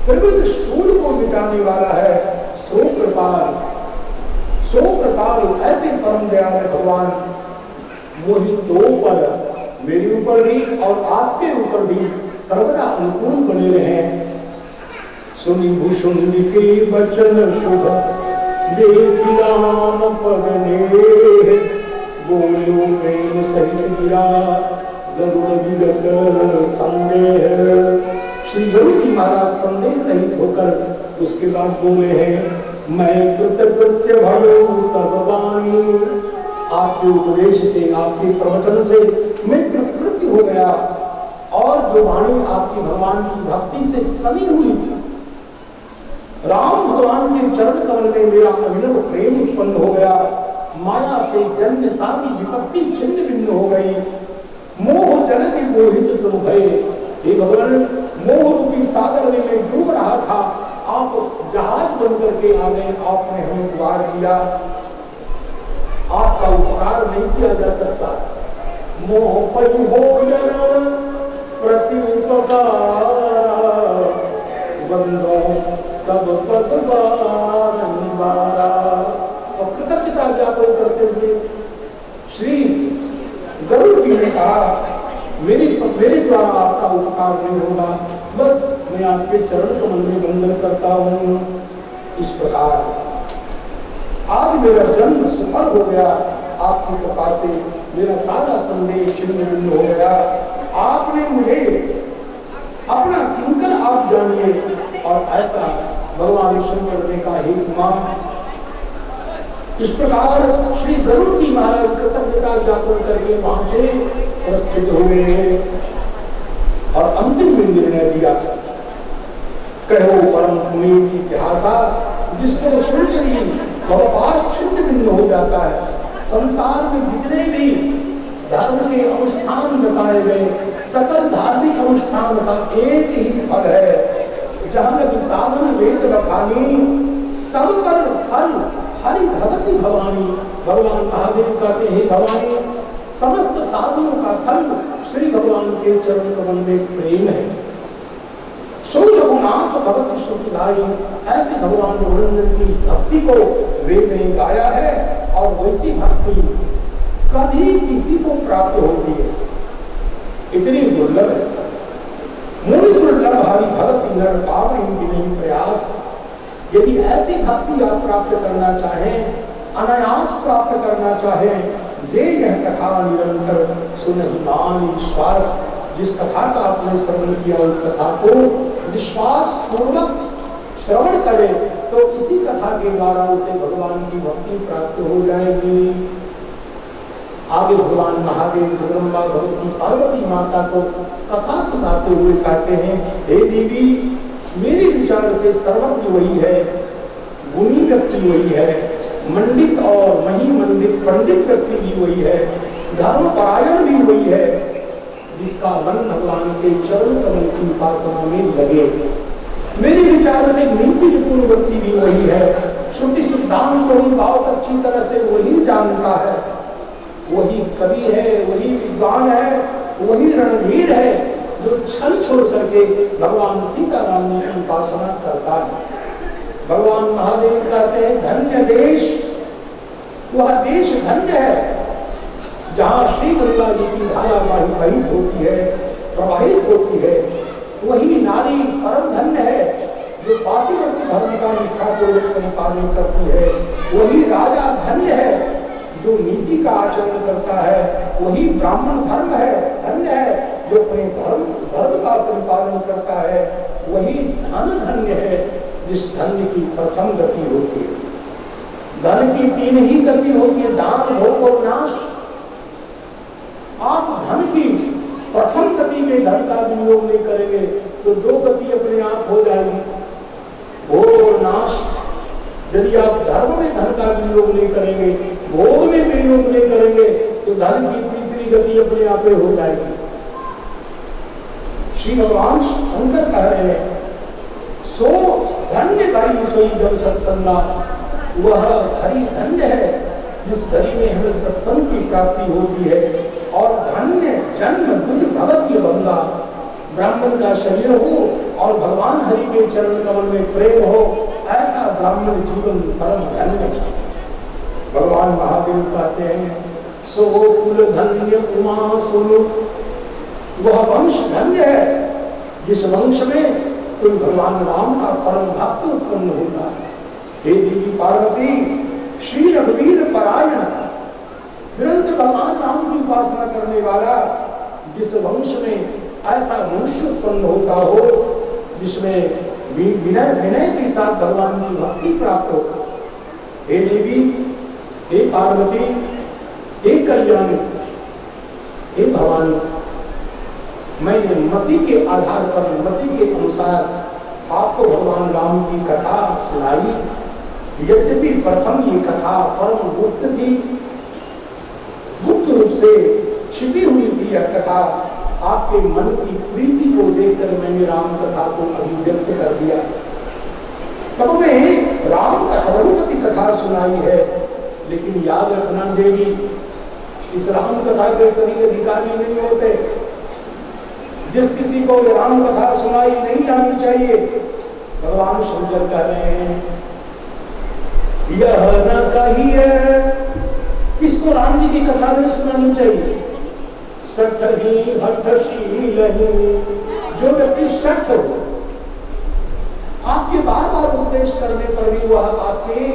त्रिविध शूल को मिटाने वाला है। सो कृपाल ऐसे परम दयालु भगवान मोहितों पर, मेरे ऊपर भी और आपके ऊपर भी सर्वदा अनुकूल बने रहे। सुनि भूषुंड के वचन शुभ, देखी राम पद नेह, बोलो प्रेम सहित गिरा गरुड़ विगत संदेह। श्री गरुड़ जी महाराज संदेह रहित होकर उसके बाद बोले हैं, मैं कृतकृत्य भलो तब वाणी। आपके उपदेश से, आपके प्रवचन से मैं कृतकृत्य हो गया, और जो वाणी आपकी भगवान की भक्ति से सनी हुई थी, राम भगवान के चरण कमल में मेरा अभिनव प्रेम उत्पन्न हो गया। माया से जन्म सारी विपत्ति छिन्न भिन्न हो गई। मोह जनित मोहित तुम भय, हे भगवान, मोह रूपी सागर में मैं डूब रहा था, आप जहाज बन करके आ गए, आपने हमें उबार लिया। आपका उपकार नहीं किया जा सकता। मोह पई भोजन प्रति उपकार, बंदो तब पदवार निवारा। और कृतज्ञता ज्ञापन करते हुए श्री गरुड़ जी ने कहा, मेरे द्वारा आपका उपकार नहीं होगा, बस मैं आपके चरण कमल में वंदन करता हूँ। इस प्रकार आज मेरा जन्म सफल हो गया, आपकी कृपा से मेरा सारा संदेह छिन्न भिन्न हो गया। आपने मुझे अपना किंकर आप जानिए। और ऐसा भगवान शंकर ने कहा, हे कुमार। इस प्रकार श्री गरुड़ जी महाराज कृतज्ञता ज्ञापन करके वहां से प्रस्थित हुए और अंतिम निर्णय दिया, कहो परम पुनीत इतिहासा, जिसको सुनकर भवपाश छिन्न भिन्न हो जाता है। संसार में जितने भी धर्म के अनुष्ठान बताए गए, सकल धार्मिक अनुष्ठान का एक ही फल है, जहां लग साधन वेद बखानी, सब पर फल हरि भगति भवानी। भगवान महादेव कहते हैं, भवानी समस्त साधनों का फल श्री भगवान के चरण कमल में प्रेम है। सो रघुनाथ भगत सुखदाई, ऐसे भगवान रघुनंदन की भक्ति को वेद ने गाया है, और वैसी भक्ति कभी किसी को प्राप्त होती है, इतनी दुर्लभ है। मुनि दुर्लभ हरि भक्ति नर पावहि बिन प्रयास। यदि ऐसी भक्ति आप प्राप्त करना चाहें, अनायास प्राप्त करना चाहें, ये यह कथा निरंतर सुनहिमान विश्वास। जिस कथा का आपने श्रवण किया, उस कथा को विश्वास पूर्वक श्रवण करें, तो इसी कथा के द्वारा उसे भगवान की भक्ति प्राप्त हो जाएगी। आगे भगवान महादेव जगदम्बा भगवती पार्वती माता को कथा सुनाते हुए कहते हैं, हे देवी, मेरे विचार से सर्वज्ञ वही है, गुणी व्यक्ति वही है, मंडित और महिमंडित पंडित व्यक्ति भी वही है, धर्मपरायण भी वही है, जिसका मन भगवान के चरण कमल की उपासना में लगे। मेरे विचार से नीति निपुण व्यक्ति भी वही है, श्रुति सिद्धांत को बहुत अच्छी तरह से वही जानता है, वही कवि है, वही विद्वान है, वही रणधीर है, जो छल छोड़ करके भगवान सीताराम की उपासना करता है। भगवान महादेव कहते हैं, धन्य देश, वह देश धन्य है जहाँ श्री गंगा जी की धारा प्रवाहित होती है, प्रवाहित होती है। वही नारी परम धन्य है जो पातिव्रत्य धर्म का निष्ठापूर्वक पालन करती है। वही राजा धन्य है जो नीति का आचरण करता है। वही ब्राह्मण धर्म है, धन्य है जो अपने धर्म का परिपालन करता है। वही धन धन्य है जिस धन की प्रथम गति होती है। धन की तीन ही गति होती है, दान, भोग और नाश। आप धन की प्रथम गति में धन का विनियोग नहीं करेंगे तो दो गति अपने आप हो जाएगी, भोग और नाश। यदि आप धर्म में धन का विनियोग नहीं करेंगे, भोग में विनियोग नहीं करेंगे, तो धन की तीसरी गति अपने आप में हो जाएगी। श्री भगवान शंकर कह रहे हैं, सो धन्य घड़ी सोई जब सत्संगा, वह घड़ी धन्य है जिस घड़ी में हमें सत्संग की प्राप्ति होती है। और धन्य जन्म बुद्ध भगत के बंदा, ब्राह्मण का शरीर हो और भगवान हरि के चरण कमल में प्रेम हो, ऐसा ब्राह्मण जीवन परम धन्य। भगवान महादेव कहते हैं, सो कुल धन्य उमा सुनो, वह वंश धन्य है जिस वंश में कोई भगवान राम का परम भक्त उत्पन्न होता है। हे देवी पार्वती, श्री रघुवीर परायण, निरंतर भगवान राम की उपासना करने वाला जिस वंश में ऐसा वंश उत्पन्न होता हो जिसमें विनय के साथ भगवान की भक्ति प्राप्त हो। हे देवी, हे पार्वती, हे कल्याणी, हे भवानी, मैंने मति के आधार पर, मति के अनुसार आपको भगवान राम की कथा सुनाई। यद्यपि प्रथम ये कथा परम गुप्त थी, गुप्त रूप से छिपी हुई थी यह कथा, आपके मन की प्रीति को देखकर मैंने राम कथा को अभिव्यक्त कर दिया। तब मैं राम कथा, रघुपति कथा सुनाई है। लेकिन याद रखना देवी, इस राम कथा के सभी अधिकारी नहीं होते। जिस किसी को राम कथा सुनाई नहीं जानी चाहिए, भगवान शंकर कह रहे हैं, यह न कहिए किसको राम जी की कथा नहीं सुनानी चाहिए। सठही हठशील नहीं, जो व्यक्ति शठ हो, आपके बार बार उपदेश करने पर भी वह आपके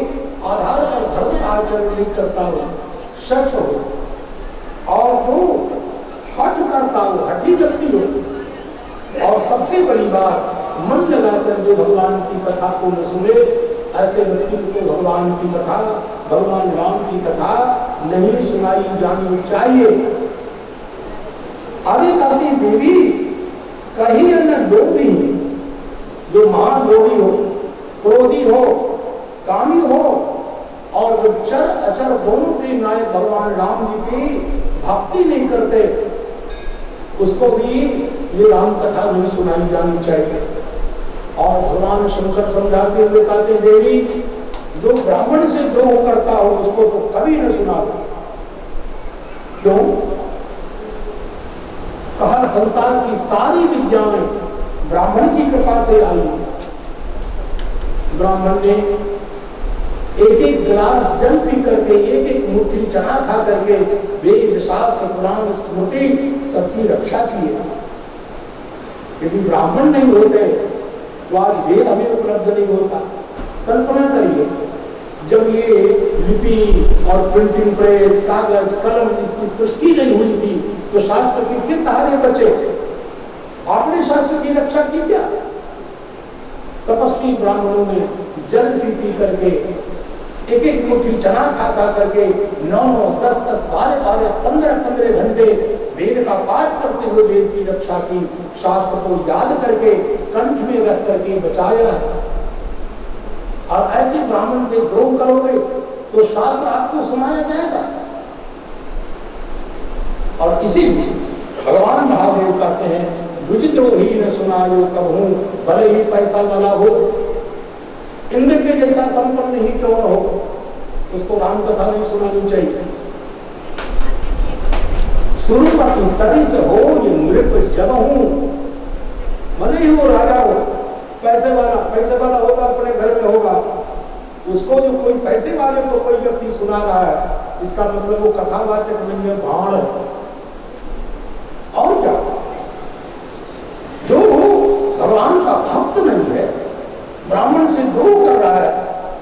आधार पर धर्म का आचरण नहीं करता हो, शठ हो, और वो हठ करता हो, हठी व्यक्ति हो, और सबसे बड़ी बात मन लगाकर जो भगवान की कथा को न सुने, ऐसे व्यक्ति को भगवान की कथा, भगवान राम की कथा नहीं सुनाई जानी चाहिए। आगे कहती देवी, कहीं न लोभी, जो महालोभी हो, क्रोधी हो, कामी हो, और जो चर अचर दोनों के नायक भगवान राम जी की भक्ति नहीं करते, उसको भी ये राम कथा नहीं सुनाई जानी चाहिए। और भगवान शंकर समझाते हुए कहते, देवी, जो ब्राह्मण से द्रोह करता हो उसको तो कभी न सुनाओ। क्यों? कहा, संसार की सारी विद्याएं ब्राह्मण की कृपा से आई। ब्राह्मण ने एक एक गिलास जल पी करके, एक एक मुट्ठी चना खा करके वेद शास्त्र पुराण स्मृति सबकी रक्षा की है। यदि ब्राह्मण नहीं होते तो आज वेद हमें उपलब्ध नहीं होता। कल्पना करिए, जब ये लिपि और प्रिंटिंग प्रेस, कागज, कलम, इसकी सृष्टि नहीं हुई थी तो शास्त्र किसके सहारे बचे? आपने शास्त्र की रक्षा की क्या? तपस्वी ब्राह्मणों ने जल पी करके, एक एक मुट्ठी चना खा करके 9-9, 10-10, 12-12, 15-15 घंटे वेद का पाठ करते हुए वेद की रक्षा की, शास्त्र को याद करके कंठ में रख करके बचाया। और ऐसे ब्राह्मण से द्रोह करोगे तो शास्त्र आपको सुनाया जाएगा। और इसी भगवान महादेव कहते हैं, द्विजद्रोही न सुनायो कबहू, भले ही पैसा वाला हो, इंद्र के जैसा संपन्न ही क्यों न हो, उसको राम कथा नहीं सुनानी चाहिए। सुरूपति सरिस हो ये नृप जब हूं, भले ही वो राजा हो, पैसे वाला होगा, अपने घर में होगा, उसको जो कोई पैसे वाले को कोई व्यक्ति सुना रहा है, इसका मतलब वो कथावाचक नहीं है, भाड़ है। और क्या? जो भगवान का भक्त नहीं है, ब्राह्मण से द्रोह कर रहा है,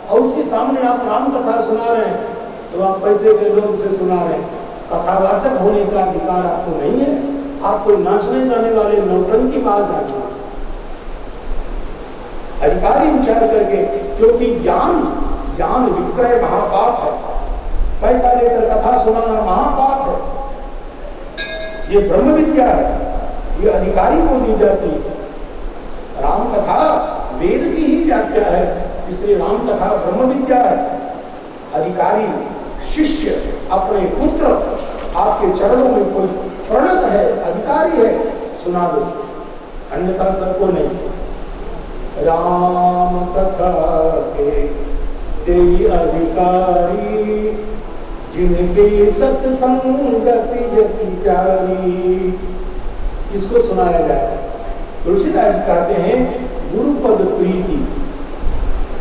और उसके सामने आप राम कथा सुना रहे हैं, तो आप पैसे के लोग से सुना रहे हैं। कथावाचक होने का अधिकार आपको नहीं है। आप कोई नाचने जाने वाले नौटंकी बाज आदमी, अधिकारी विचार करके, क्योंकि ज्ञान विक्रय महापाप है, पैसा लेकर कथा सुनाना महापाप है। ये ब्रह्म विद्या है, ये अधिकारी को दी जाती है। राम कथा वेद की ही व्याख्या है, इसलिए राम कथा ब्रह्म विद्या है। अधिकारी शिष्य अपने पुत्र आपके चरणों में कोई प्रणत है, अधिकारी है, सुना दो, अन्यथा सबको नहीं। राम कथा के तेरी अधिकारी, जिनके सत्संगति जति प्यारी। इसको सुनाया जाए। तुलसीदास जी कहते हैं गुरुपद प्रीति,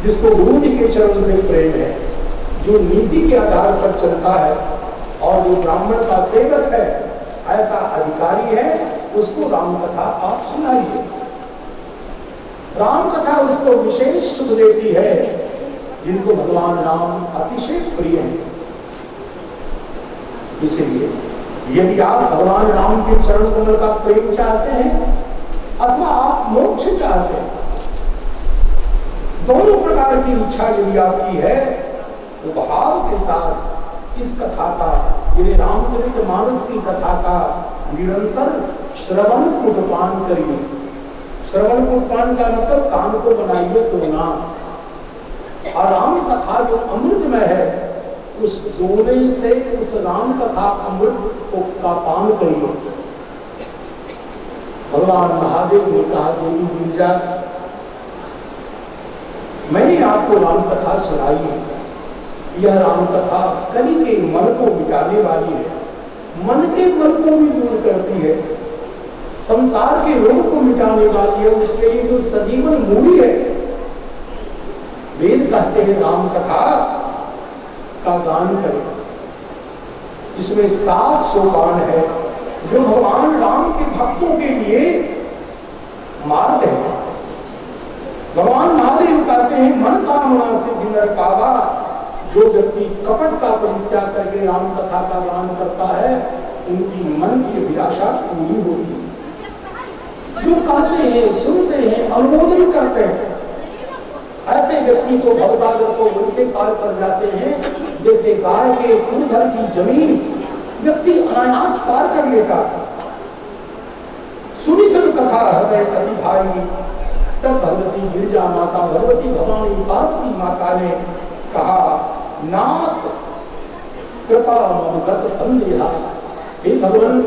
जिसको गुरु जी के चरण से प्रेम है, जो नीति के आधार पर चलता है और जो ब्राह्मण का सेवक है, ऐसा अधिकारी है, उसको राम कथा आप सुनाइए। राम कथा उसको विशेष सुख देती है जिनको भगवान राम अतिशय प्रिय हैं। इसलिए यदि आप भगवान राम के चरण कमल का प्रेम चाहते हैं अथवा आप मोक्ष चाहते हैं, दोनों प्रकार की इच्छा यदि आपकी है तो भाव के साथ इस कथा का, यदि रामचरितमानस की कथा का निरंतर श्रवण कुटपान करिए। श्रवण कुटपान का मतलब कान को बनाइए तो ना, और राम कथा जो अमृतमय है उस सोने से उस राम कथा अमृत को का पान करिए। भगवान महादेव ने कहा, देवी गिरिजा, मैंने आपको राम कथा सुनाई है। यह राम कथा कली के मन को मिटाने वाली है, मन के मन को भी दूर करती है, संसार के रोग को मिटाने वाली है, उसके लिए जो सजीवन मूली है। वेद कहते हैं राम कथा का गान करें। इसमें 7 सोपान है जो भगवान राम के भक्तों के लिए मार्ग है। भगवान महादेव कहते हैं मन कामना सिद्धि नर पावा, जो व्यक्ति कपट का परित्याग करके राम कथा का गान करता है उनकी मन की अभिलाषा पूरी होती है। जो कहते हैं, सुनते हैं, अनुमोदन करते हैं, ऐसे व्यक्ति को भवसागर को वैसे पार कर जाते हैं जैसे गाय के घर की जमीन व्यक्ति अनायास पार कर लेता। सुनी सन सखा हृदय अति भाई, तब भगवती गिरिजा माता, भगवती भवानी पार्वती माता ने कहा, नाथ कृपा मनुगत संदेहा। हे भगवान,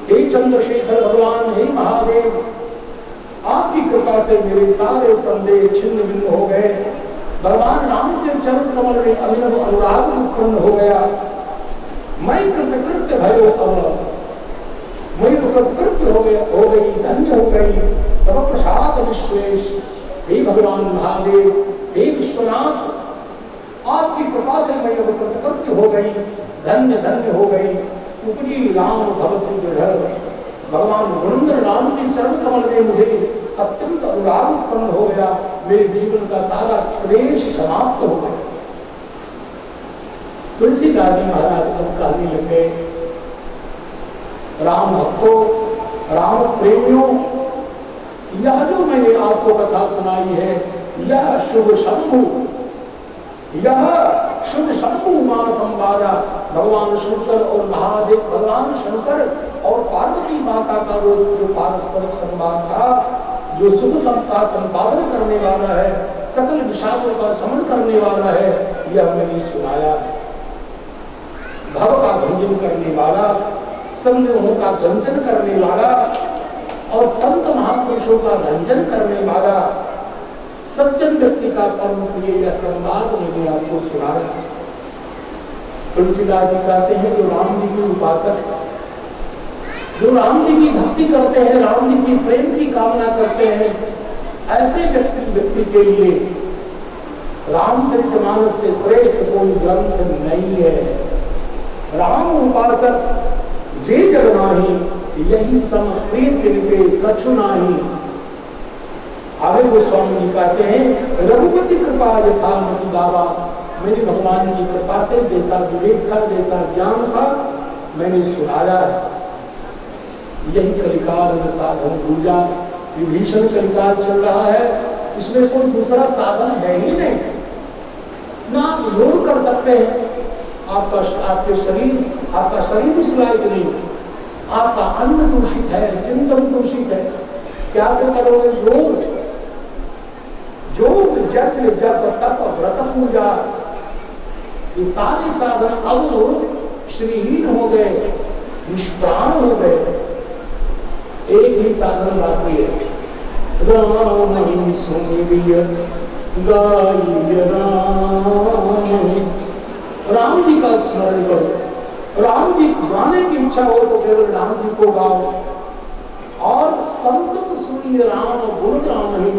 हे चंद्रशेखर भगवान, हे महादेव, आपकी कृपा से मेरे सारे संदेह छिन्न भिन्न हो गए। भगवान राम के चरण कमल में अभिनव अनुराग उत्पन्न हो गया। मैं कृतकृत्य भयो, अब मैं कृतकृत्य हो गई, धन्य हो गई तब प्रसाद विश्वेश। हे भगवान महादेव, हे विश्वनाथ, आपकी कृपा से मैं अब कृतकृत्य हो गई, धन्य धन्य हो गई। उपजी राम भगवती दृढ़, भगवान वृंद राम के चरण कमल में मुझे अत्यंत अनुराग उत्पन्न हो गया, मेरे जीवन का सारा क्लेश समाप्त हो गया। तुलसीदास जी महाराज को कहने लगे, राम भक्तों, राम प्रेमियों, यह जो मैंने आपको कथा सुनाई है, यह शुभ शंभु, यह शुभ शंभु उमा संवादा, भगवान शंकर और महादेव, भगवान शंकर और पार्वती माता का जो पारस्परिक संवाद था, जो सुख का संपादन करने वाला है, सकल विषादों का शमन करने वाला है, यह मैंने सुनाया। भव का भंजन करने वाला, संदेहों का गंजन करने वाला और संत महापुरुषों का रंजन करने वाला सज्जन व्यक्ति का कर्म प्रिय यह संवाद मैंने आपको सुनाया। तुलसीदास जी कहते हैं, जो राम जी के उपासक है, जो राम जी की भक्ति करते हैं, राम जी की प्रेम की कामना करते हैं, ऐसे व्यक्ति के लिए रामचरितमानस से श्रेष्ठ कोई ग्रंथ नहीं है। राम उपासक जे जग नाही, यही सम प्रिय तिनके कछु नाही। आगे गोस्वामी जी कहते हैं, रघुपति कृपा यथा मति बाबा, मैंने भगवान की कृपा से जैसा विवेक था, जैसा ज्ञान था, मैंने सुनाया है। यही कलिकाल में साधन पूजा, विभीषण कलिकाल चल रहा है, इसमें कोई दूसरा साधन है ही नहीं, ना आप योग कर सकते हैं। आपका शरीर इस लायक नहीं, आपका अन्न दूषित है, चिंतन दूषित है, क्या करोगे? योग यज्ञ जप तप व्रत पूजा, ये सारे साधन अब श्रीहीन हो गए, निष्प्राण हो गए। एक ही साधन बाकी है, राम ही सुमिरिय गाइय राम जी का स्मरण करो। राम जी गाने की इच्छा हो तो केवल राम जी को गाओ, और संतत सुनिए राम गुण ग्राम ही,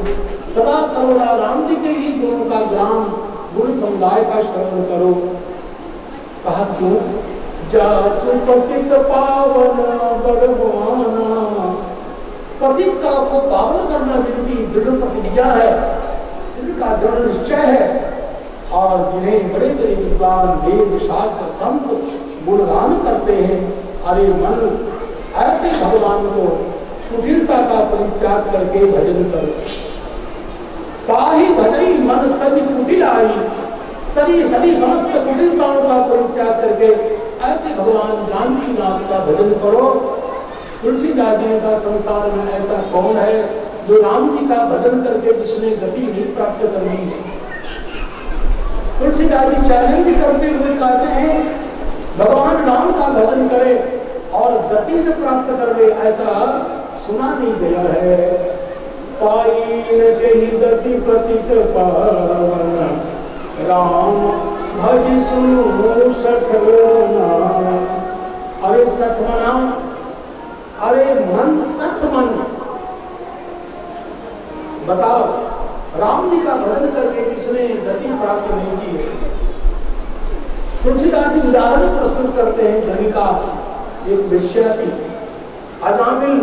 सदा सर्वदा राम जी के ही गुणों का ग्राम, गुण समुदाय का श्रवण करो। कहा क्यों? जासु पतित पावन बलवाना, पतित का को पावन करना जिनकी दृढ़ प्रतिज्ञा है, जिनका दृढ़ निश्चय है, और जिन्हें बड़े बड़े विद्वान वेद शास्त्र संत गुणगान करते हैं। अरे मन, ऐसे भगवान को कुटिलता का परित्याग करके भजन करो। ताहि भजई मन तज कुटिलाई, सभी समस्त कुटिलताओं का परित्याग करके ऐसे भगवान जानकी नाथ का भजन करो। तुलसीदास जी का संसार में ऐसा कौन है जो राम जी का भजन करके जिसने गति नहीं प्राप्त करनी है। तुलसीदास जी चैलेंज करते हुए कहते हैं भगवान राम का भजन करे और गति न प्राप्त कर ले, ऐसा सुना नहीं गया है। पाई न कही गति प्रतित पावन, राम भज सुनो सखमना। अरे सखमना, अरे मन सखमन, बताओ राम जी का भजन करके किसने गति प्राप्त नहीं की है। तुलसीदास जी उदाहरण प्रस्तुत करते हैं। गणिका एक वेश्या थी, अजामिल,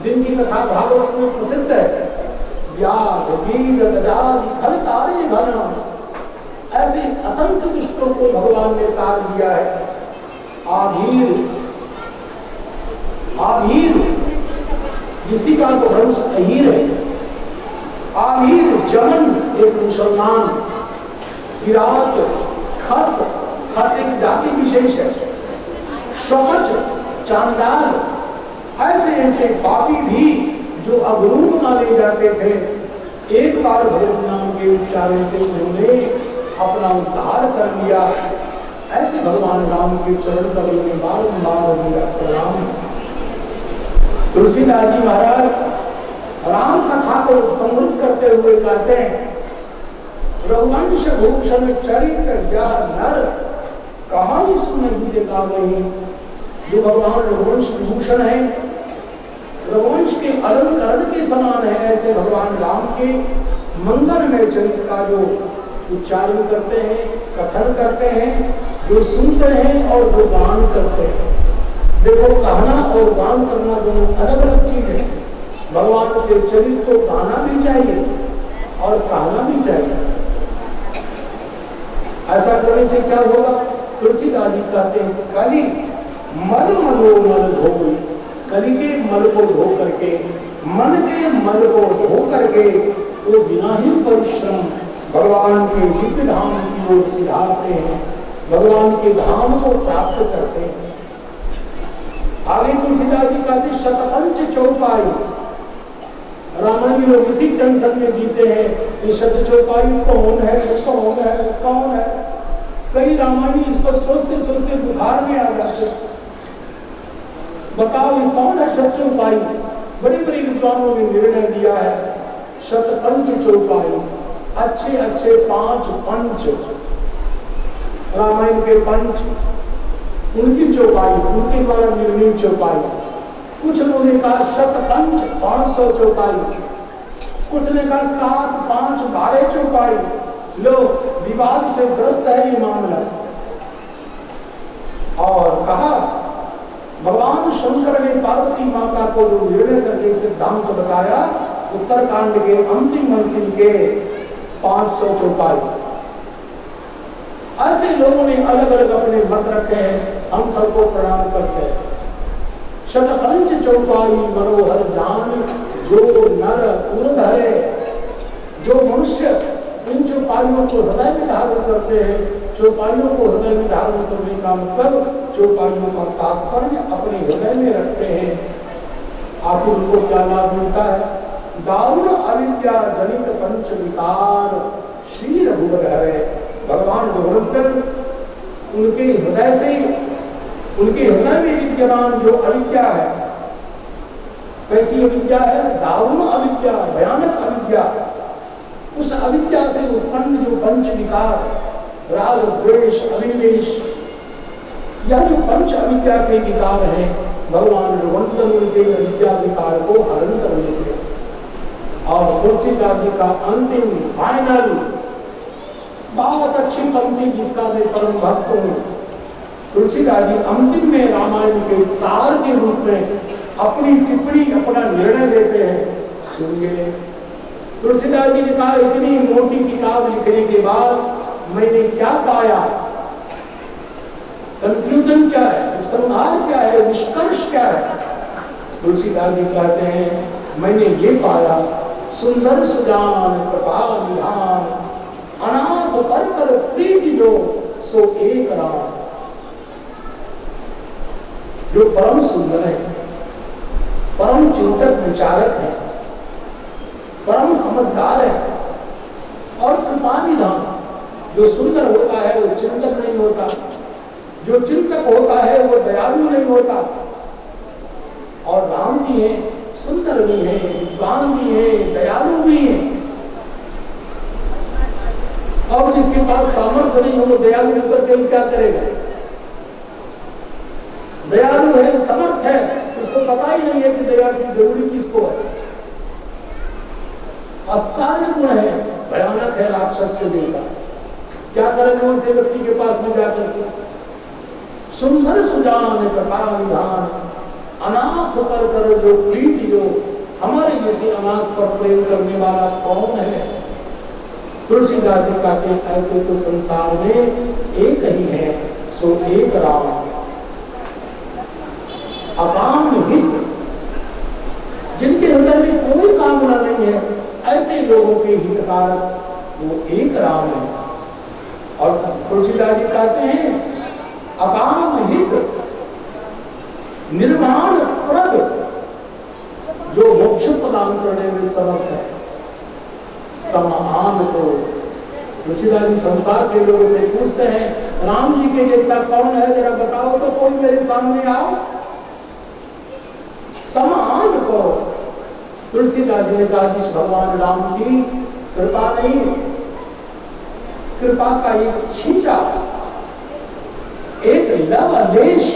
जिनकी कथा भागवत में प्रसिद्ध है। व्याध वीर गजादि खल तारे घन, ऐसे असंख्य दुष्टों को भगवान ने तार दिया है। आभीर किसी का तो वंश अहीर है। आभीर जमन एक मुसलमान, किरात, खस एक जाति विशेष है, शौच, चांडाल, ऐसे पापी भी जो अवरूप माने जाते थे, एक बार भगवत नाम के उच्चारण से उन्होंने अपना उद्धार कर लिया। ऐसे भगवान राम के चरण कमल में बारंबार मेरा प्रणाम। तुलसीदास जी महाराज राम कथा को संबोधित करते हुए कहते हैं, रघुवंश भूषण चरित या नर, कहानी सुन देखा गई। जो भगवान रघुवंश भूषण है, रघुवंश के अलंकरण के समान है, ऐसे भगवान राम के मंगल में चरित्र का जो उच्चारण करते हैं, कथन करते हैं, जो सुनते हैं और जो गान करते हैं। देखो, कहना और गान करना दोनों अलग अलग चीज है। भगवान के चरित्र को गाना भी चाहिए और कहना भी चाहिए। ऐसा करने से क्या होगा? तुलसीदास जी कहते हैं, कली मल मनोमल धोई, कली के मल को धो करके, मन के मल को धो करके वो बिना ही परिश्रम भगवान के दिव्य धाम की ओर सिधारते हैं, भगवान के धाम को प्राप्त करते हैं। आगे तुलसीदास जी कहते शतपंच चौपाई, रामायणी लोग इसी टेंशन में जीते हैं कि शत चौपाई कौन है, कौन है, कौन है। कई रामायणी इसको सोचते सोचते बुखार में आ जाते। बताओ ये कौन है शत चौपाई? बड़े बड़े विद्वानों ने निर्णय दिया है, शतपंच चौपाई, अच्छे अच्छे 5 पंच, रामायण के पंच, उनकी चौपाई, उनके द्वारा निर्मित चौपाई। कुछ लोगों ने कहा शतपंच 500 चौपाई, कुछ ने कहा 7, 5, 12 चौपाई। लो, विवाद से ग्रस्त है ये मामला। और कहा भगवान शंकर ने पार्वती माता को जो निर्णय करके सिद्धांत बताया, उत्तरकांड के अंतिम के 500 चौपाई। ऐसे लोगों ने अलग अलग अपने मत रखे हैं, हम सबको प्रणाम करते हैं। शतपंच चौपाई मनोहर जान, जो नर उर्धरे, जो मनुष्य इन चौपाइयों को हृदय में धारण करते हैं। चौपाइयों को हृदय में धारण करने का मतलब चौपाइयों का तात्पर्य अपने हृदय में रखते हैं। आखिर उनको क्या लाभ मिलता है? दारुण अविद्या जनित पंच विकार, भूपधरे, भगवान रघुनंदन उनके हृदय से, उनके हृदय में विद्यमान जो अविद्या है, कैसी अविद्या है? दारुण अविद्या, भयानक अविद्या। उस अविद्या से उत्पन्न जो पंच विकार, राग द्वेष अभिनिवेश, या जो पंच अविद्या के विकार हैं, भगवान रघुनंदन उनके अविद्या विकार को हरण कर लेते। और तुलसीदास जी का अंतिम फाइनल बहुत अच्छी पंक्ति जिसका मैं परम भक्त हूँ। तुलसीदास जी अंतिम में रामायण के सार के रूप में अपनी टिप्पणी, अपना निर्णय देते हैं। सुनिए, तुलसीदास जी ने कहा, इतनी मोटी किताब लिखने के बाद मैंने क्या पाया? कंक्लूजन क्या है, उपसंहार क्या है, निष्कर्ष क्या है? तुलसीदास जी कहते हैं, मैंने ये पाया, सुंदर सुजान कृपा निधान, अनाथ पर कर प्रीति जो सो एक राम। जो परम सुंदर है, परम चिंतक विचारक है, परम समझदार है, और कृपा निधान, जो सुंदर होता है वो चिंतक नहीं होता, जो चिंतक होता है वो दयालु नहीं होता। और राम जी हैं, सुंदर भी हैं, विद्वान भी हैं, दयालु भी हैं। और जिसके पास सामर्थ्य नहीं हो वो दयालु होकर के क्या करेगा? दयालु है, समर्थ है, उसको पता ही नहीं है कि दया की जरूरी किसको है। असाध्य गुण है, भयानक है, राक्षस के जैसा। क्या करेंगे उसे व्यक्ति के पास में जाकर के? सुंदर सुजान कृपा निधान, अनाथ पर कर जो प्रीति जो, हमारे जैसे अनाथ पर प्रेम करने वाला कौन है? तुलसीदास जी कहते हैं, ऐसे तो संसार में एक ही है, सो एक राम। अकाम हित, जिनके हृदय में कोई कामना नहीं है, ऐसे लोगों के हितकारक वो एक राम है। और तुलसीदास जी कहते हैं, अकाम हित निर्माण प्रद, जो मोक्ष प्रदान करने में समर्थ है। समान को तुलसीदास जी संसार के लोगों से पूछते हैं, राम जी के जैसा कौन है, जरा बताओ तो, कोई मेरे सामने आओ। समान को तुलसीदास जी ने कहा, जिस भगवान राम की कृपा नहीं, कृपा का एक छींटा, एक लवलेश,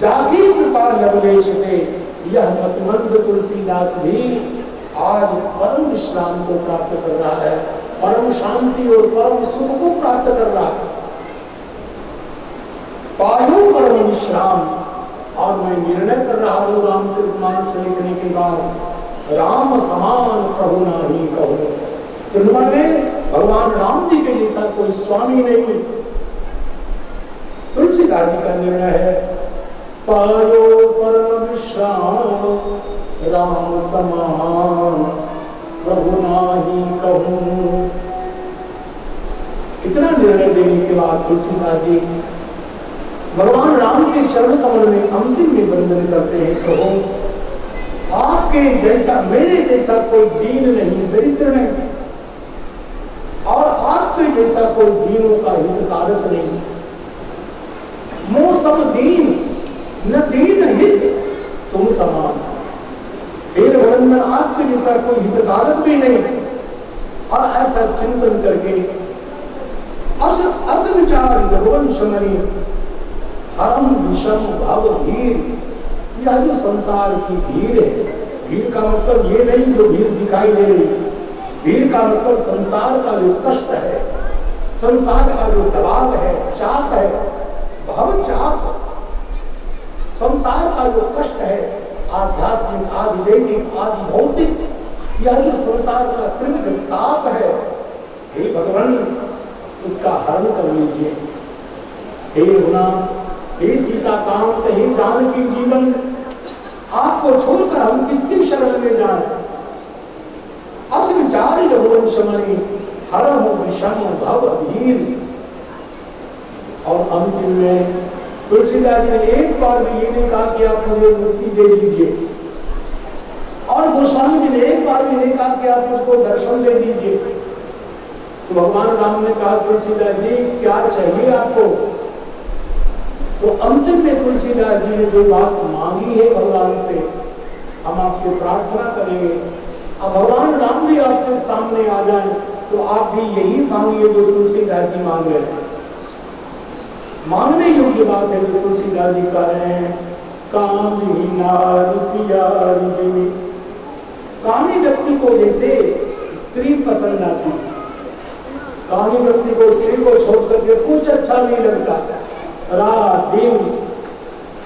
जाकी कृपा लवलेश दे, यह मतमंद तुलसीदास भी आज परम विश्राम को प्राप्त कर रहा है, परम शांति और परम सुख को प्राप्त कर रहा है। पायो परम विश्राम। और मैं निर्णय कर रहा हूँ रामचरितमानस से लिखने के बाद, राम समान प्रभु नाही कहूँ। दुनिया में भगवान राम जी के जैसा कोई स्वामी नहीं। तुलसीदास जी का निर्णय है, पायो परम विश्राम राम समान प्रभु नाही कहूँ। इतना निर्णय देने के बाद तुलसीदास जी भगवान राम के चरण कमल में अंतिम निबंधन करते हैं, प्रभु आपके जैसा, मेरे जैसा कोई दीन नहीं, दरिद्र नहीं, और आपके जैसा कोई दीनों का हितकारक नहीं। मोह सब दीन न दीन हित तुम समान। हे रघुनंदन, आपके जैसा कोई हितकारक भी नहीं। और ऐसा चिंतन करके अस विचार रघुवंश मणि हरम विषम भव भीर। यह जो संसार की भीड़ है, भीड़ का मतलब ये नहीं जो भीड़ दिखाई दे रही, भीड़ का मतलब संसार का जो कष्ट है, संसार का जो दबाव है, चाप है, भव चाप, संसार का जो कष्ट है, आध्यात्मिक, आदि दैविक, आदि भौतिक, यह जो संसार का त्रिविध ताप है, हे भगवान उसका हरण कर लीजिए। हे गुना, हे सीता कांत, हे जानकी जीवन, आपको छोड़कर हम किसकी शरण में जाएं? अस विचार रघुवंश मणि हरहु विषम भव धीर। और अंतिम में तुलसीदास जी ने एक बार भी ये नहीं कहा कि आप मुझे मुक्ति दे दीजिए, और गोस्वामी जी ने एक बार भी नहीं कहा कि आप मुझको दर्शन दे दीजिए। तो भगवान राम ने कहा तुलसीदास जी क्या चाहिए आपको? तो अंतिम में तुलसीदास जी ने जो बात मांगी है भगवान से, हम आपसे प्रार्थना करेंगे अब भगवान राम भी आपके सामने आ जाएं तो आप भी यही मांगिए जो तुलसीदास जी मांग रहे हैं। मांगने योग्य बात है जो तुलसीदास जी कह रहे हैं। कामी नारी प्यारी जिमी, कामी व्यक्ति को जैसे स्त्री पसंद आती है, कामी व्यक्ति को स्त्री को छोड़ करके कुछ अच्छा नहीं लगता, रात दिन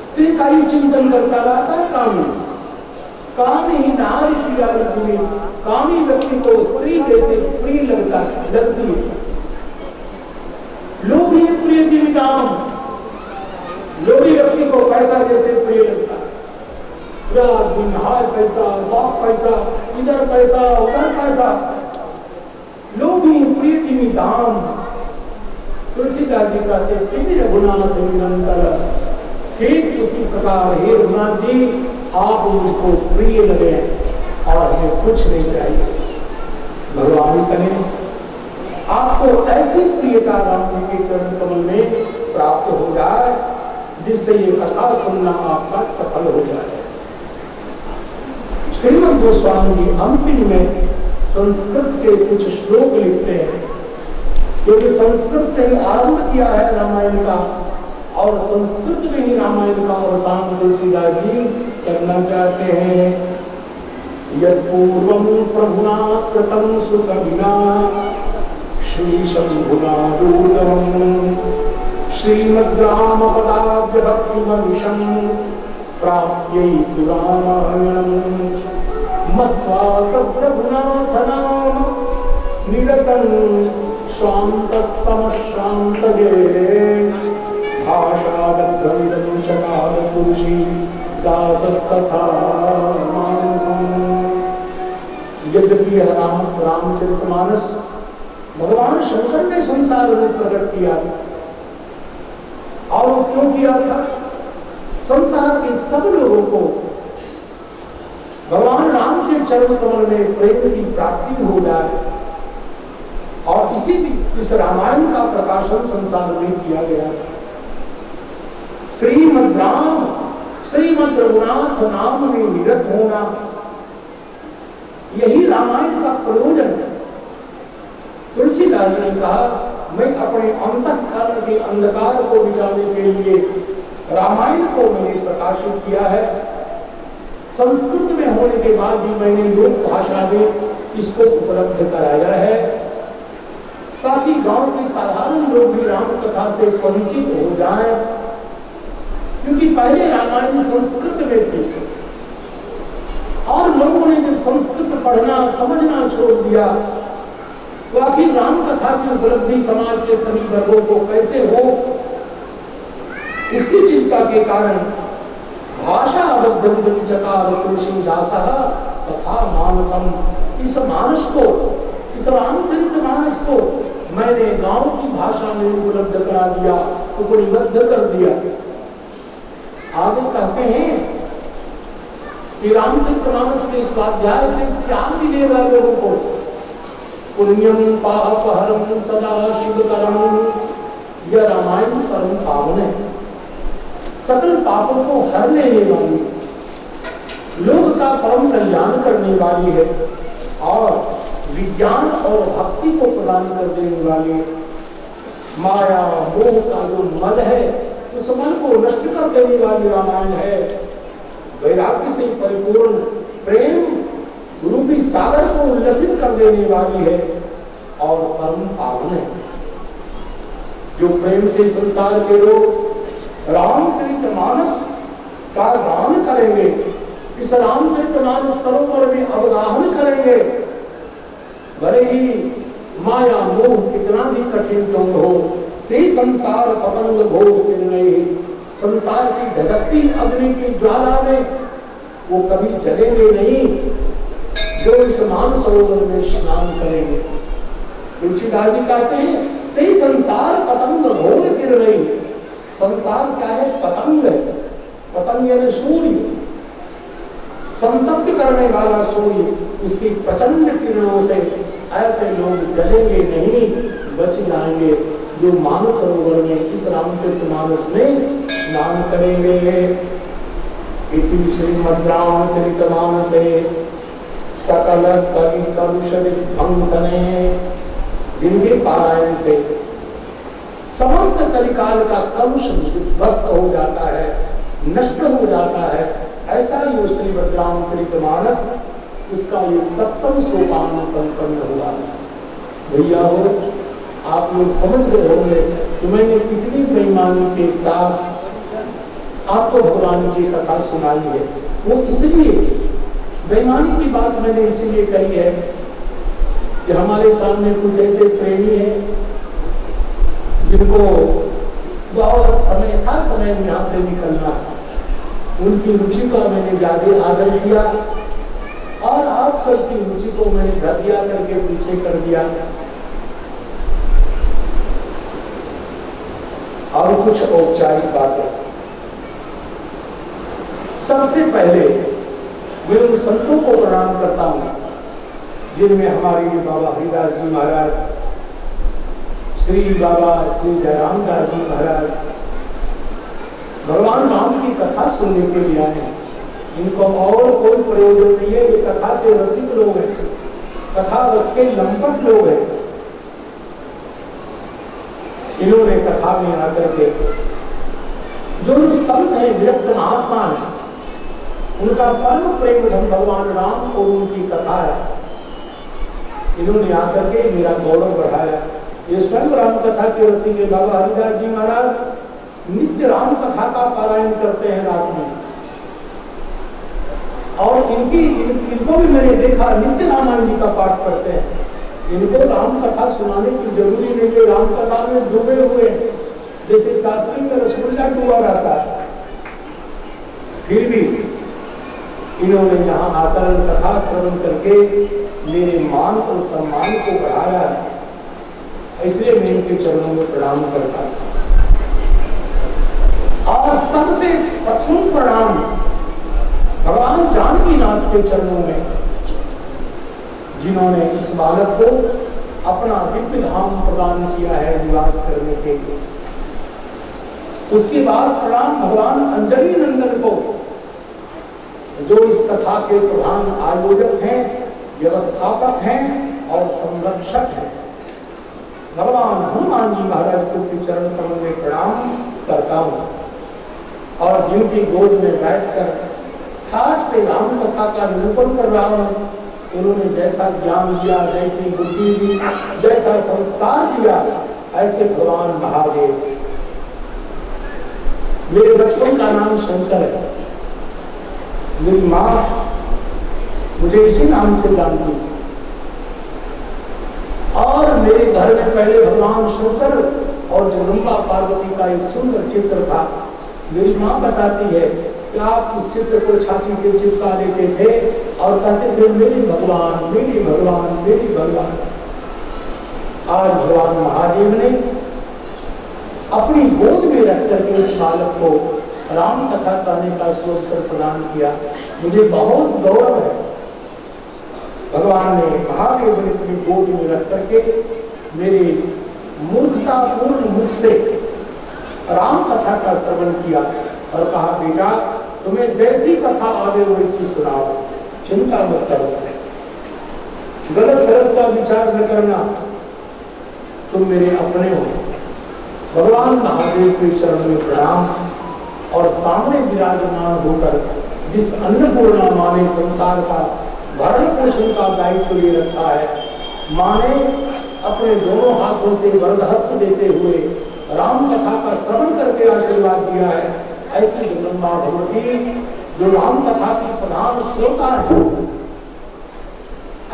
स्त्री का ही चिंतन करता रहता है कामी। कामी नारी प्यारी जिमी, कामी व्यक्ति को स्त्री जैसे प्रिय लगती है। लोभी प्रिय जीविताम, लोभी व्यक्ति को पैसा जैसे प्रिय लगता है, रात दिन हाय पैसा, बाप पैसा, इधर पैसा उधर पैसा, लोभी प्रिय जीविताम। तुलसीदास जी कहते तिमिर गुनाथ निरंतर, ठीक उसी प्रकार हे रघुनाथ जी आप मुझको प्रिय लगे और हमें कुछ नहीं चाहिए। भगवान करें आपको ऐसी प्रियता राम जी के चरण कमल में प्राप्त हो जाए जिससे ये कथा सुनना आपका सफल हो जाए। श्रीमद् गोस्वामी जी अंतिम में संस्कृत के कुछ श्लोक लिखते हैं, क्योंकि संस्कृत से ही आरंभ किया है रामायण का और संस्कृत में ही रामायण का अवसान तुलसीदास जी करना चाहते हैं। यत्पूर्वं प्रभुना कृतं सुखविना श्री शंभुना दूतम श्रीमद् राम पदाब्ज भक्ति मनिषं प्राप्त्यै रामायणं मत्वा तद्रघुनाथ नाम निरतं स्वान्तस्तमः शान्तये भाषाबद्धमिदं चकार तुलसी दासस्तथा मानसम्। यद्यपि यह रामचरितमानस भगवान शंकर ने संसार में प्रकट किया था और वो क्यों किया था? संसार के सब लोगों को भगवान राम के चरण कमल में प्रेम की प्राप्ति हो जाए और इस रामायण का प्रकाशन संसार में किया गया था। श्रीमद् राम श्रीमद् रघुनाथ नाम में निरत होना यही रामायण का प्रयोजन है। तुलसीदास जी ने कहा मैं अपने अंतःकरण के अंधकार को मिटाने के लिए रामायण को मैंने प्रकाशित किया है। संस्कृत में होने के बाद भी मैंने लोक भाषा में इसको उपलब्ध कराया है ताकि गांव के साधारण लोग भी राम कथा से परिचित हो जाएं, क्योंकि पहले रामायण संस्कृत में थी और लोगों ने जब संस्कृत पढ़ना समझना छोड़ दिया तो आखिर राम कथा की उपलब्धि समाज के सभी वर्गों को कैसे हो, इसकी चिंता के कारण भाषा अबद्धम चकार तुलसी दासः तथा मानसम, इस मानस को, इस रामचरित मानस को मैंने गांव की भाषा में उपलब्ध करा दिया, उपनिबद्ध कर दिया। आगे कहते हैं कि रामचरित मानस के स्वाध्याय से क्या मिलेगा लोगों को? पुण्यम पापहरम सदा शिवकरम, यह रामायण परम पावन है, सकल पापों को हर लेने वाली, लोक का परम कल्याण करने वाली है और विज्ञान और भक्ति को प्रदान कर देने वाली है। माया मोह का जो मल है उस मन को नष्ट कर देने वाली रामायण है। वैराग्य से परिपूर्ण प्रेम रूपी सागर को उल्लसित कर देने वाली है और परम पावन है। जो प्रेम से संसार के लोग रामचरितमानस का गान करेंगे, इस रामचरितमानस सरोवर में अवगाहन करेंगे, भले ही माया मोह कितना भी कठिन क्यों हो, ते संसार पतंग भोग निर्णय, संसार की धधकती अग्नि की ज्वाला में वो कभी जलेंगे नहीं जो इस मानसरोवर में स्नान करेंगे। तुलसीदास जी कहते हैं ते संसार पतंग भोग निर्णय, संसार क्या है? पतंग है। पतंग यानी सूर्य, संतप्त करने वाला सूर्य, उसकी प्रचंड किरणों से ऐसे लोग जलेंगे नहीं, बच जाएंगे जो मानसरोवर में इस रामचरितमानस में स्नान करेंगे। इति श्रीमद् रामचरितमानसे सकल कवि कलुष विध्वंसने, जिनके पारायण से समस्त कलिकाल का कलुष ध्वस्त हो जाता है, नष्ट हो जाता है। ऐसा ही श्रीमद् रामचरितमानस, उसका ये 7वां सोपान संपन्न हुआ। भैया हो, आप लोग समझ गए होंगे कि मैंने कितनी बेईमानी के साथ आपको भगवान की कथा सुनाई है। वो इसलिए बेईमानी की बात मैंने इसलिए कही है कि हमारे सामने कुछ ऐसे प्रेमी हैं जिनको बहुत समय था समय में यहाँ से निकलना, उनकी रुचि का मैंने ज्यादा आदर किया और आप सबकी रुचि को मैंने घटिया करके पीछे कर दिया। और कुछ औपचारिक बातें। सबसे पहले मैं उन संतों को प्रणाम करता हूं जिनमें हमारे बाबा हरिदास जी महाराज, श्री बाबा श्री जयराम दास जी महाराज भगवान राम की कथा सुनने के लिए आए हैं। इनको और कोई प्रयोजन नहीं है, ये कथा के रसिक लोग हैं, कथा रस के लंपट लोग हैं। इन्होंने कथा में आकर के जो संत है, विरक्त महात्मा है, उनका परम प्रेम धन भगवान राम और उनकी कथा है, इन्होंने आकर के मेरा गौरव बढ़ाया। ये स्वयं राम कथा के रसिक बाबा हरिदास जी महाराज नित्य राम कथा का पारायण करते हैं रात में, और इनको भी मैंने देखा नित्य रामायण जी का पाठ करते हैं। इनको राम कथा सुनाने की जरूरी नहीं है, राम कथा में डूबे हुए जैसे चाशनी में रसगुल्ला डूबा रहता है। फिर भी इन्होंने यहाँ आकर कथा श्रवण करके मेरे मान और सम्मान को बढ़ाया है, इसलिए मैं इनके चरणों में प्रणाम करता हूँ। और सबसे प्रथम प्रणाम भगवान जानकीनाथ के चरणों में, जिन्होंने इस बालक को अपना दिव्य धाम प्रदान किया है निवास करने के लिए। उसके बाद प्रणाम भगवान अंजनी नंदन को, जो इस कथा के प्रधान आयोजक हैं, व्यवस्थापक हैं और संरक्षक हैं। भगवान हनुमान जी महाराज को के चरण कमल में प्रणाम करता हूँ, और जिनकी गोद में बैठकर ठाठ से राम कथा का निरूपण कर रहा हूँ। उन्होंने जैसा ज्ञान दिया, जैसी बुद्धि दी, जैसा संस्कार दिया, ऐसे भगवान महादेव। मेरे बचपन का नाम शंकर है, मेरी माँ मुझे इसी नाम से जानती थी, और मेरे घर में पहले भगवान शंकर और जगदम्बा पार्वती का एक सुंदर चित्र था। मेरी माँ बताती है कि आप उस चित्र को छाती से चिपका लेते थे और कहते थे मेरी भगवान, मेरी भगवान, मेरी भगवान। आज भगवान महादेव ने अपनी गोद में रख करके इस बालक को राम कथा कहने का अवसर प्रदान किया। मुझे बहुत गौरव है, भगवान ने, महादेव ने अपनी गोद में रख करके मेरे मूर्खतापूर्ण मुख से राम कथा का श्रवण किया और कहा बेटा तुम्हें जैसी कथा आवे वैसी सुनाओ, चिंता मत करो, गलत सरस का विचार न करना, तुम मेरे अपने हो। भगवान महादेव के चरण में प्रणाम, और सामने विराजमान होकर जिस अन्नपूर्णा माँ ने संसार का भरण पोषण का दायित्व ले रखा है, माँ ने अपने दोनों हाथों से वरदहस्त देते हुए राम कथा का श्रवण करके आशीर्वाद दिया है। ऐसी जगदम्बा भगवती जो राम कथा की प्रधान श्रोता है,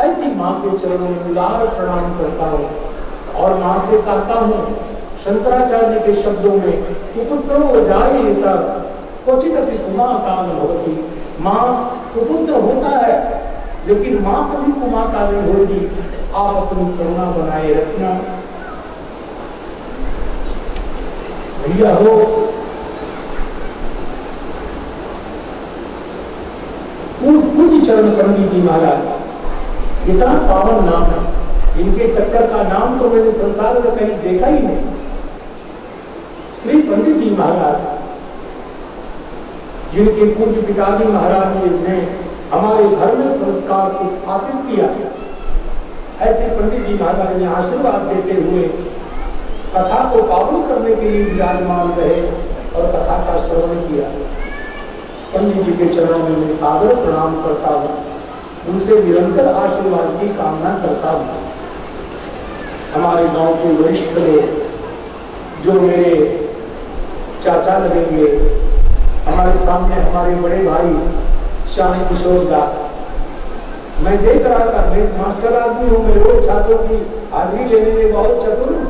ऐसी माँ के चरणों में उदार प्रणाम करता हूँ, और माँ से चाहता हूँ शंकराचार्य के शब्दों में कुपुत्रो जायेत क्वचित अपि कुमातान भवति। माँ कुपुत्र होता है लेकिन माँ कभी कुमाता नहीं होगी। आप अपनी करुणा बनाए रखना। भैया हो, पूज्य चरण पंडित जी महाराज, इतना पावन नाम है, इनके टक्कर का नाम तो मैंने संसार में कहीं देखा ही नहीं। श्री पंडित जी महाराज, जिनके पूज्य पिताजी महाराज ने हमारे घर में संस्कार को स्थापित किया, ऐसे पंडित जी महाराज ने आशीर्वाद देते हुए कथा को पावन करने के लिए विराजमान रहे और कथा का श्रवण किया। पंडित जी के चरणों में मैं सादर प्रणाम करता हूँ, उनसे निरंतर आशीर्वाद की कामना करता हूँ। हमारे गांव के वरिष्ठ लोग, जो मेरे चाचा लगेंगे, हमारे सामने हमारे बड़े भाई श्याम किशोर दा, मैं देख रहा था, मैं मास्टर आदमी हूँ, मैं रोज छात्रों की हाजिरी लेने में बहुत चतुर हूँ।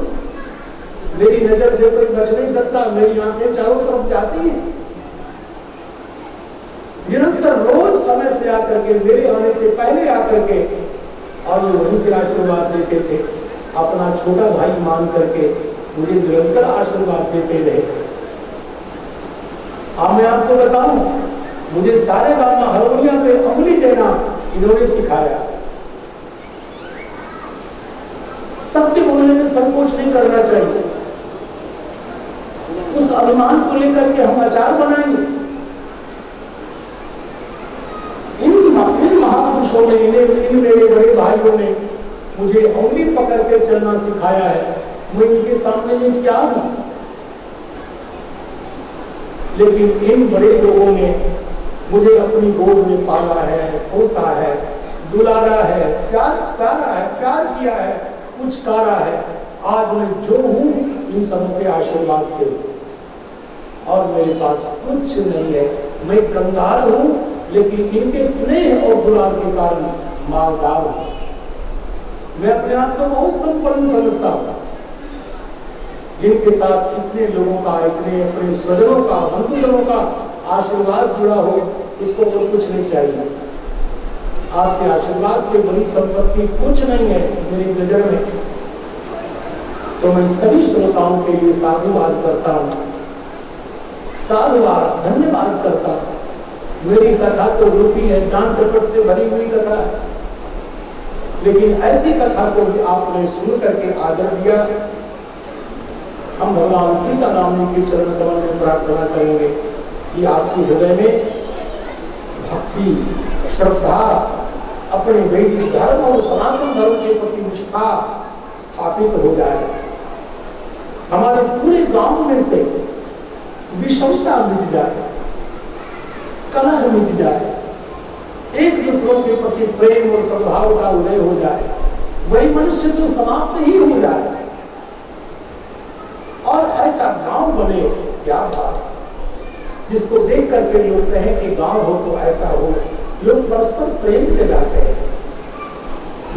मेरी नजर से कोई बच नहीं सकता, मेरी आंखें चारों तरफ जाती हैं। निरंतर रोज समय से आकर के, मेरे आने से पहले आकर के, और वो वहीं से आशीर्वाद देते थे। अपना छोटा भाई मान करके मुझे निरंतर आशीर्वाद देते रहे। अब मैं आपको बताऊं, मुझे सारे गामा हारमोनियम पे उंगली देना इन्होंने सिखाया। सत्य बोलने में संकोच नहीं करना चाहिए। उस अभिमान को लेकर के हम अचार बनाएंगे। इन महापुरुषों ने, इन मेरे बड़े भाइयों ने मुझे उंगली पकड़ के चलना सिखाया है। मैं इनके सामने में क्या हूं, लेकिन इन बड़े लोगों ने मुझे अपनी गोद में पाला है, पोसा है, दुलारा है, प्यार किया है, पुचकारा है। आज मैं जो हूं इन सबके आशीर्वाद से, और मेरे पास कुछ नहीं है। मैं कंगाल हूं, लेकिन इनके स्नेह और दुलार के कारण मालदार हूं। मैं अपने आप को बहुत संपन्न समझता हूं। जिनके साथ इतने लोगों का, इतने अपने स्वजनों का, बंधुजनों का आशीर्वाद जुड़ा हो, इसको सब कुछ नहीं चाहिए। आपके आशीर्वाद से बड़ी संपत्ति कुछ नहीं है मेरी नजर में। तो मैं सभी श्रोताओं के लिए साधुवाद करता हूँ, साधुवाद, धन्यवाद करता हूँ। मेरी कथा तो रुकी है, डांट डपट से भरी हुई कथा है, लेकिन ऐसी कथा को भी आपने सुन करके आदर दिया। हम भगवान सीताराम जी के चरण कमल में प्रार्थना करेंगे कि आपके हृदय में भक्ति, श्रद्धा, अपने वैदिक धर्म और सनातन धर्म के प्रति निष्ठा स्थापित हो जाए। हमारे पूरे गांव में से विषमता मिट जाए, कलह मिट जाए, एक दूसरों के प्रति प्रेम और सद्भाव का उदय हो जाए। वही मनुष्य जो समाप्त ही हो जाए, और ऐसा गांव बने, क्या बात, जिसको देख करके लोग कहें कि गांव हो तो ऐसा हो। लोग परस्पर प्रेम से रहते हैं,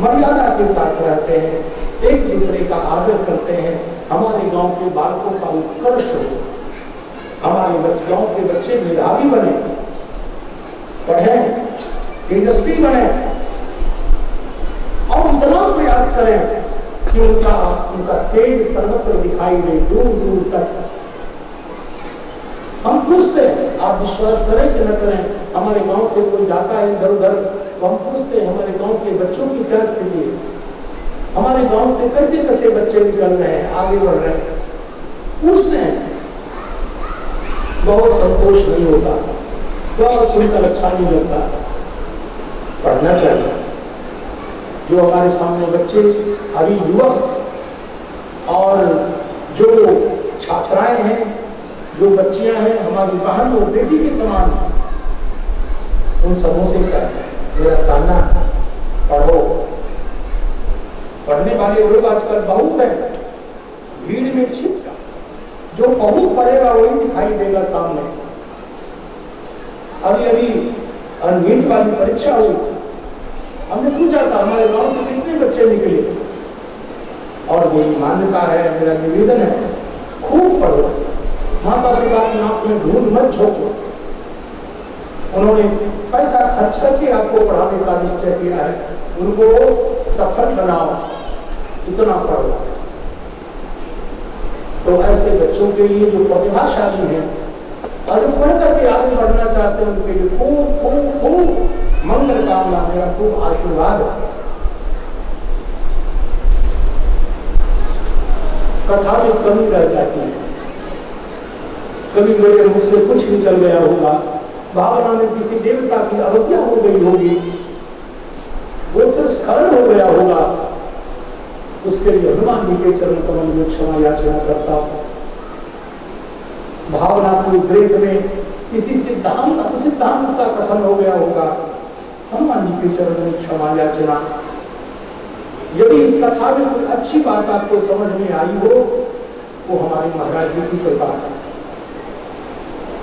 मर्यादा के साथ रहते हैं, एक दूसरे का आदर करते हैं। हमारे गांव के बालकों का उत्कर्ष हो, हमारे गांव के बच्चे मेधावी बने, पढ़े, तेजस्वी बने, और इतना प्रयास करें कि उनका तेज सर्वत्र दिखाई दे, दूर दूर तक। हम पूछते हैं, आप विश्वास करें कि न करें, हमारे गांव से कोई जाता है इधर उधर, तो हम पूछते हैं हमारे गांव के बच्चों की क्या स्थिति है, हमारे गांव से कैसे कैसे बच्चे निकल रहे हैं, आगे बढ़ रहे हैं, पूछते हैं। बहुत संतोष नहीं होता, बहुत सुनकर अच्छा नहीं लगता। पढ़ना चाहिए। जो हमारे सामने बच्चे, अभी युवक और जो छात्राएं हैं, जो बच्चियां हैं, हमारी बहन और बेटी के समान, उन सबों से मेरा कहना, पढ़ो। पढ़ने वाले लोग आजकल बहुत हैं, भीड़ में छिप जाओ। जो बहुत पढ़ेगा वही दिखाई देगा सामने। अभी नीट वाली परीक्षा हुई थी, हमने पूछा था हमारे गांव से कितने बच्चे निकले, और मेरी मान्यता है, मेरा निवेदन है, खूब पढ़ो। माता पिता की आंख में धूल मत झोंको। उन्होंने पैसा खर्च करके आपको पढ़ाने का निश्चय किया है, उनको सफल बनाओ, इतना पढ़ो। तो ऐसे बच्चों के लिए जो प्रतिभाशाली हैं और जो पढ़ करके आगे बढ़ना चाहते हैं, उनके लिए खूब खूब खूब मंगल कामना, मेरा खूब आशीर्वाद है। कथा में कमी रह जाती है, कभी मेरे मुख से कुछ निकल गया होगा, भावना में किसी देवता की अवज्ञा हो गई होगी, गोत्रस्खलन हो गया होगा, उसके लिए हनुमान जी के चरण कमल में क्षमा याचना करता हूं। भावना के उद्रेक में किसी सिद्धांत अपसिद्धांत का कथन हो गया होगा, हनुमान जी के चरण में क्षमा याचना। यदि इस कथा में कोई अच्छी बात आपको समझ में आई हो, वो हमारे महाराज जी की कृपा है,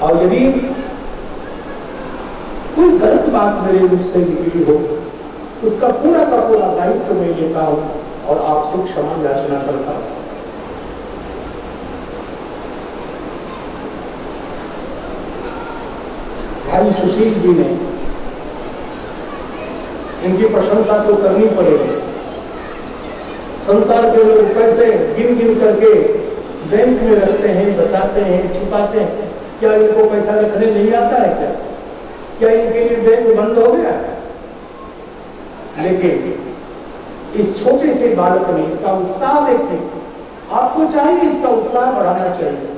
और यदि कोई गलत बात मेरे मुख से निकली हो, उसका पूरा का पूरा दायित्व मैं लेता हूं और आपसे क्षमा याचना करता हूं। भाई सुशील जी ने, इनकी प्रशंसा तो करनी पड़ेगी। संसार के लोग पैसे गिन गिन करके बैंक में रखते हैं, बचाते हैं, छिपाते हैं। क्या इनको पैसा रखने नहीं आता है क्या? क्या इनके लिए बैंक बंद हो गया? लेकिन इस छोटे से बालक ने इसका उत्साह देखे, आपको चाहिए इसका उत्साह बढ़ाना चाहिए।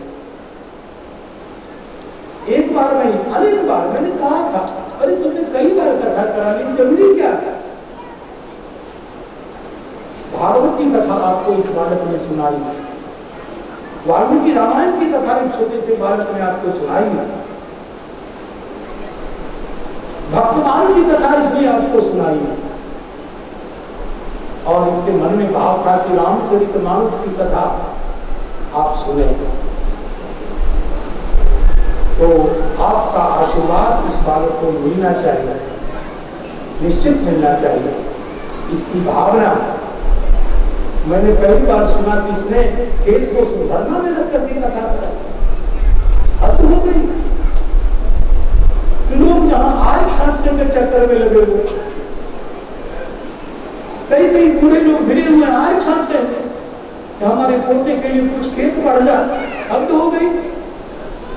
एक बार नहीं, अनेक बार मैंने कहा था, अरे तुमने कई बार कथा करा ली, जरूरी क्या है? भागवती कथा आपको इस बालक ने सुनाई, वाल्मीकि रामायण की कथा इस छोटे से बालक ने आपको सुनाई, भक्तमाल की कथा इसने आपको सुनाई, और इसके मन में भाव था कि रामचरितमानस की कथा आप सुने, तो आपका आशीर्वाद इस बालक को मिलना चाहिए, निश्चित मिलना चाहिए। इसकी भावना मैंने पहली बार सुना कि इसने खेत को सुधरना में रख करके कथा करा। अब हो गई, लोग जहां आय छांटने के चक्कर में लगे हुए, कई कई पूरे लोग भिड़े हुए आय छांटते हैं कि हमारे पोते के लिए कुछ खेत बढ़ जाए। अब तो हो गई,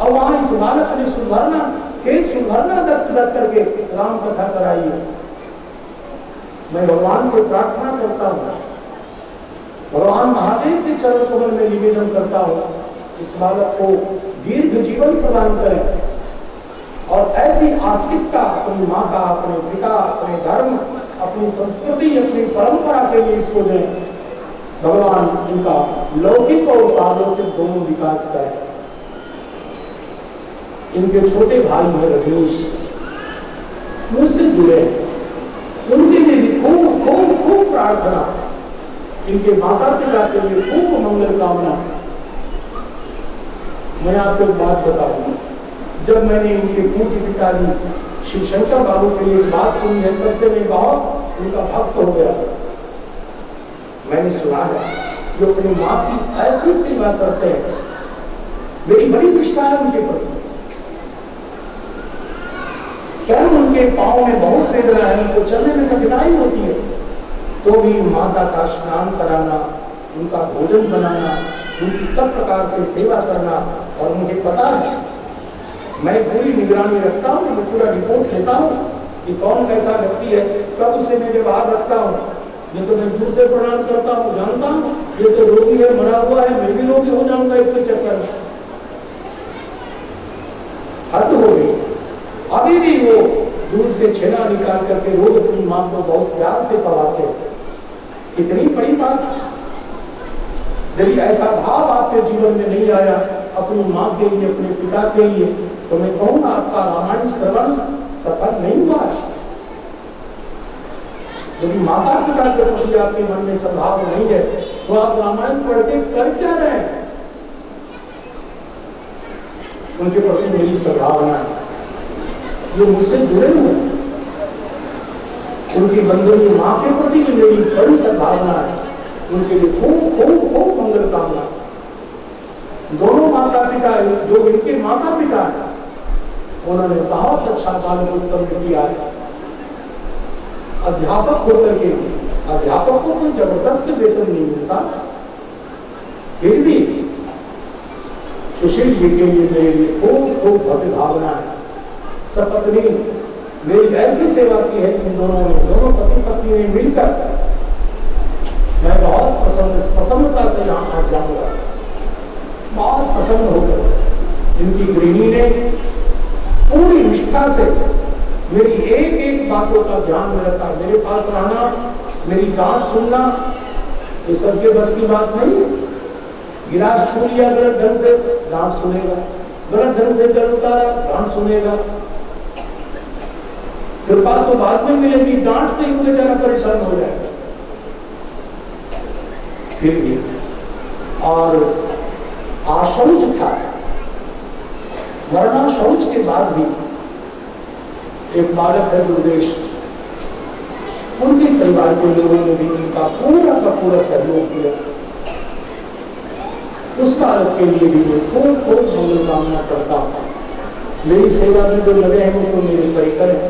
और वहां इस बालक ने सुधारना, खेत सुधारना रख करके राम कथा कराई है। मैं भगवान से प्रार्थना करता हूँ, भगवान महादेव के चरण कमल में निवेदन करता हूँ, इस बालक को दीर्घ जीवन प्रदान करें, और ऐसी आस्तिकता अपनी माता, अपने पिता, अपने धर्म, अपनी संस्कृति, अपनी परंपरा के लिए इसको दें। भगवान इनका लौकिक और पारलौकिक दोनों विकास करें। इनके छोटे भाई हैं रजनीश, मुझसे जुड़े, उनके लिए भी खूब खूब खूब प्रार्थना, इनके माता पिता के लिए खूब मंगल कामना। मैं आपको एक बात बताऊंगा, जब मैंने इनके पूज्य पिताजी शिव शंकर बाबू के लिए बात सुनी है, तब से मैं बहुत उनका भक्त हो गया। मैंने सुना है जो अपनी माँ की ऐसी सेवा करते हैं, मेरी बड़ी निष्ठा है उनके प्रति। स्वयं उनके पाँव में बहुत वेदना है, उनको चलने में कठिनाई होती है, तो भी माता का स्नान कराना, उनका भोजन बनाना, उनकी सब प्रकार से सेवा करना। और मुझे पता है, मैं पूरी निगरानी रखता हूँ, मैं पूरा रिपोर्ट लेता हूँ कि कौन कैसा व्यक्ति है, कब उसे मैं व्यवहार रखता हूँ। ये तो मैं दूर से प्रणाम करता हूँ, जानता हूँ ये तो रोगी है, मरा हुआ है, मैं भी रोगी हो जाऊंगा इसके चक्कर में। हद हो गई। अभी भी वो दूध से छेना निकाल करके रोज अपनी मां को बहुत प्यार से पवाते। कितनी बड़ी बात है। यदि ऐसा भाव आपके जीवन में नहीं आया अपनी मां के लिए, अपने पिता के लिए, तो मैं कहूँगा आपका रामायण श्रवण सफल नहीं हुआ है। यदि माता पिता के प्रति आपके मन में सद्भाव नहीं है, तो आप रामायण पढ़ के कर क्या रहे हैं? उनके प्रति मेरी सद्भावना है, ये मुझसे जुड़े हुए हैं। उनकी बंधुनी माँ के प्रति भी मेरी बड़ी सद्भावना है, उनके लिए खूब खूब खूब मंगल कामना। दोनों माता पिता, जो इनके माता पिता हैं, उन्होंने बहुत अच्छा चालक उत्पन्न किया है। अध्यापक होकर के, अध्यापक को कोई जबरदस्त वेतन नहीं मिलता, फिर भी सुशील जी के लिए मेरे लिए खूब खूब भव्य भावना है। सपत्नी मेरी ऐसी सेवा की है, इन दोनों ने, दोनों पति पत्नी ने मिलकर मैं बहुत प्रसन्नता से यहाँ आज जाऊँगा, बहुत प्रसन्न होकर। इनकी गृहिणी ने पूरी निष्ठा से मेरी एक एक बातों का ध्यान में रखा। मेरे पास रहना, मेरी बात सुनना, ये सबके बस की बात नहीं। गिलास छू लिया गलत ढंग से, डांट सुनेगा, गलत ढंग से जल उतारा, डांट सुनेगा। कृपा तो बाद में मिलेगी, डांट से ही बेचारा परेशान हो जाएगा। फिर भी और आशौच था, मरना शौच के बाद भी एक बालक है दुर्देश, उनके परिवार के लोगों ने भी इनका पूरा का पूरा सहयोग किया। उस बालक के लिए भी मैं खूब खूब मंगल कामना करता हूँ। मेरी सेवा में जो लगे हैं वो तो मेरे परिकर हैं।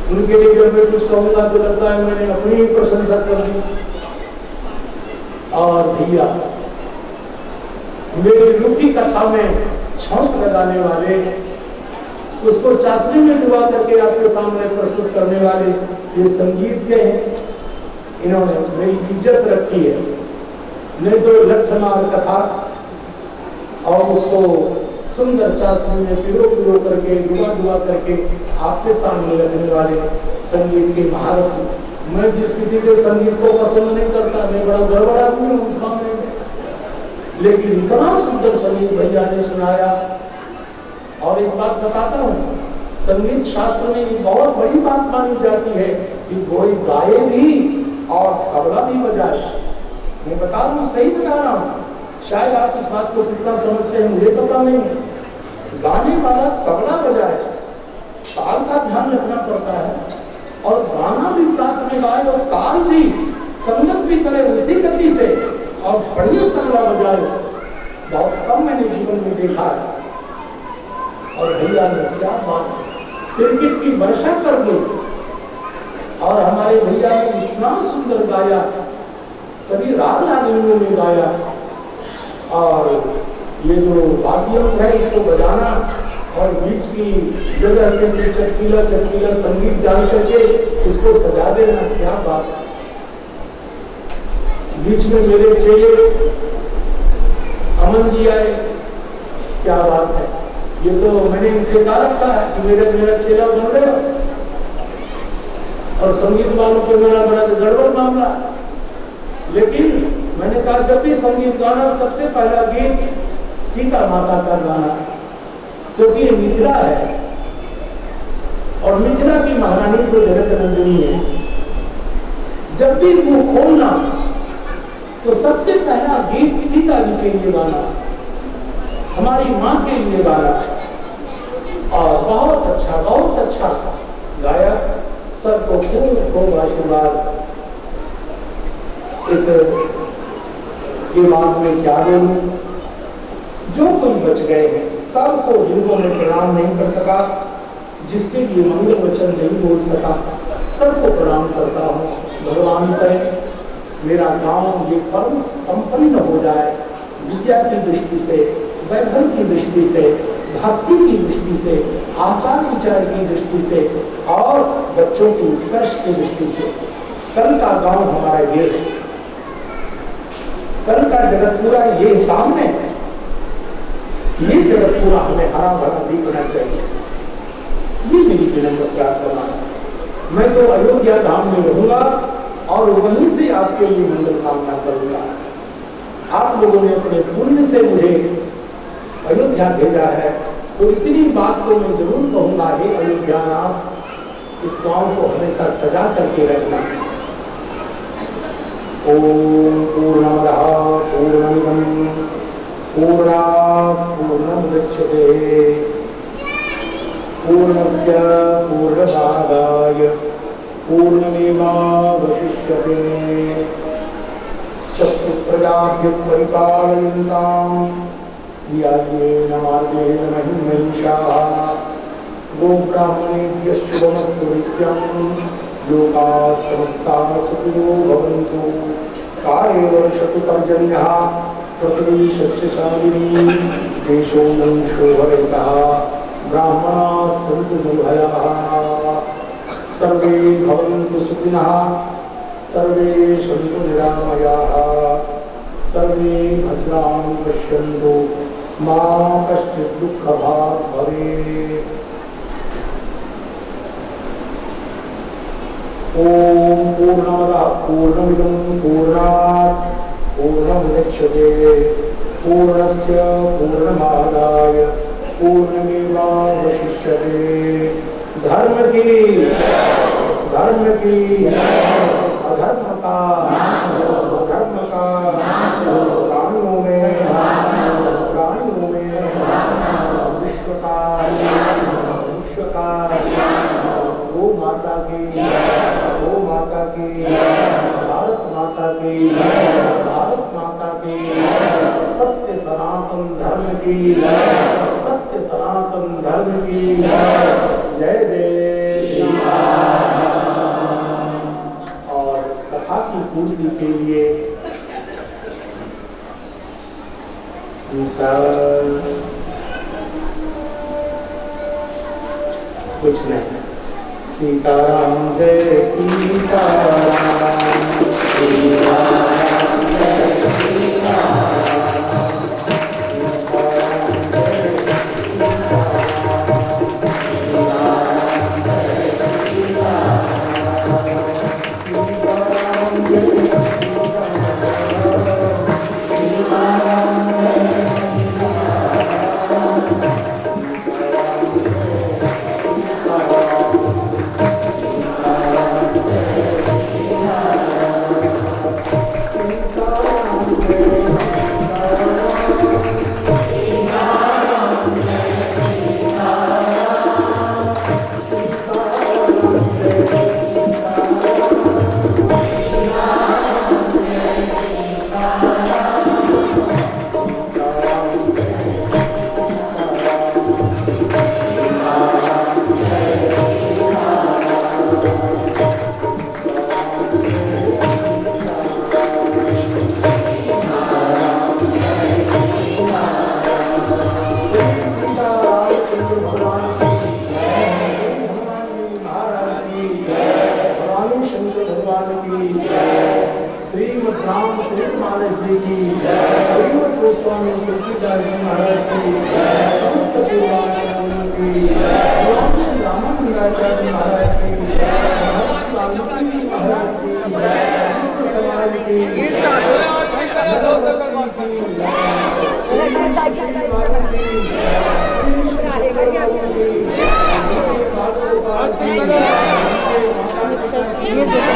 उनके लिए जब मैं कुछ कहूँगा तो लगता है मैंने अपनी ही प्रशंसा कर दी। और भैया, मेरी रुखी कथा में छौंक लगाने वाले, उसको चाशनी में डुबा करके आपके सामने प्रस्तुत करने वाले ये संगीत के हैं। इन्होंने मेरी इज्जत रखी है, नहीं तो लठमार कथा और उसको सुंदर चाशनी में पिरो करके डुबा करके आपके सामने रखने वाले संगीत के महारथी। मैं जिस किसी के संगीत को पसंद नहीं करता, मैं बड़ा गड़बड़ आदमी हूँ उस मामले में, लेकिन इतना सुंदर संगीत भैया ने सुनाया। और एक बात बताता हूँ, संगीत शास्त्र में एक बहुत बड़ी बात मानी जाती है कि कोई गाए भी और तबला भी बजाए। मैं बता दूं, सही बता रहा हूँ, शायद आप इस बात को कितना समझते हैं मुझे पता नहीं। गाने वाला तबला बजाए, ताल का ध्यान रखना पड़ता है, और गाना भी साथ में गाए और ताल भी संगत भी करे उसी गति से, और बढ़िया तबला बजाए, बहुत कम मैंने जीवन में देखा है। और भैया ने क्या बात, क्रिकेट की वर्षा कर दी। और हमारे भैया ने इतना सुंदर गाया, सभी राग रागिनियों में गाया। और ये जो वाद्य यंत्र है इसको बजाना और बीच की जगह पे चटकीला चटकीला संगीत डाल करके इसको सजा देना, क्या बात है। बीच में मेरे चेले अमन जी आए, क्या बात है। ये तो मैंने इनसे कहा रखा है कि मेरा चेला बन रहे हो, और संगीत वालों पे मेरा बड़ा गड़बड़ मामला। लेकिन मैंने कहा जब भी संगीत गाना, सबसे पहला गीत सीता माता का गाना, क्योंकि ये मिथिला है और मिथिला की महारानी तो जगत नंदिनी है। जब भी वो खोलना तो सबसे पहला गीत सीता जी के लिए गाना, हमारी माँ के लिए गाना। और बहुत अच्छा गाया। सबको खूब खूब आशीर्वाद। इस के बाद में क्या बोलूं, जो कोई बच गए हैं सबको, जिनको मैं प्रणाम नहीं कर सका, जिसके लिए मंगल वचन नहीं बोल सका, सबको प्रणाम करता हूँ। भगवान करे मेरा गांव ये परम संपन्न हो जाए, विद्या की दृष्टि से, वैभव की दृष्टि से, भक्ति की दृष्टि से, आचार विचार की दृष्टि से और बच्चों की उत्कर्ष की दृष्टि से। कल का गांव हमारा ये है, कल का जगत पूरा ये सामने है, ये जगत पूरा हमें हरा भरा दिखना चाहिए। ये मेरी विनम्र प्रार्थना है। मैं तो अयोध्या धाम में रहूंगा और वहीं से आपके लिए मंगल कामना करूंगा। आप लोगों ने अपने पुण्य से मुझे अयोध्या भेजा है, तो इतनी बात तो मैं जरूर कहूंगा, हे अयोध्यानाथ, इस गांव को हमेशा सजा करके रखना। ओम पूर्णमदः पूर्णमिदं पूर्णात् पूर्णमुदच्यते पूर्णस्य पूर्णमादाय पूर्णमेवावशिष्यते। स्वस्ति प्रजाभ्यः परिपालयन्ताम् न्याय्येन मार्गेण महीं महिषाः गोब्राह्मणेभ्यः शुभमस्तु नित्यं। लोकाः समस्ताः सुखिनो भवन्तु। काले वर्षतु पर्जन्यः पृथिवी शस्यशालिनी देशोऽयं शोभरहितः ब्राह्मणाः सन्तु निर्भयाः। सर्वे भवन्तु सुखिनः सर्वे सन्तु निरामयाः सर्वे भद्राणि पश्यन्तु मा कश्चित् दुःखभाग् भवेत्। ओम पूर्णमदः पूर्णमिदं पूर्णात् पूर्णमुदच्यते पूर्णस्य पूर्णमादाय पूर्णमेवावशिष्यते। धर्म की अधर्म का प्राणियों में विश्व का गो माता की भारत माता की सत्य सनातन धर्म की जय जय श्री राम। और कथा की पूर्ति के लिए कुछ नहीं। सीताराम जय सीताराम, सीताराम जय सीताराम, सीताराम जय सीताराम, सीताराम जय ये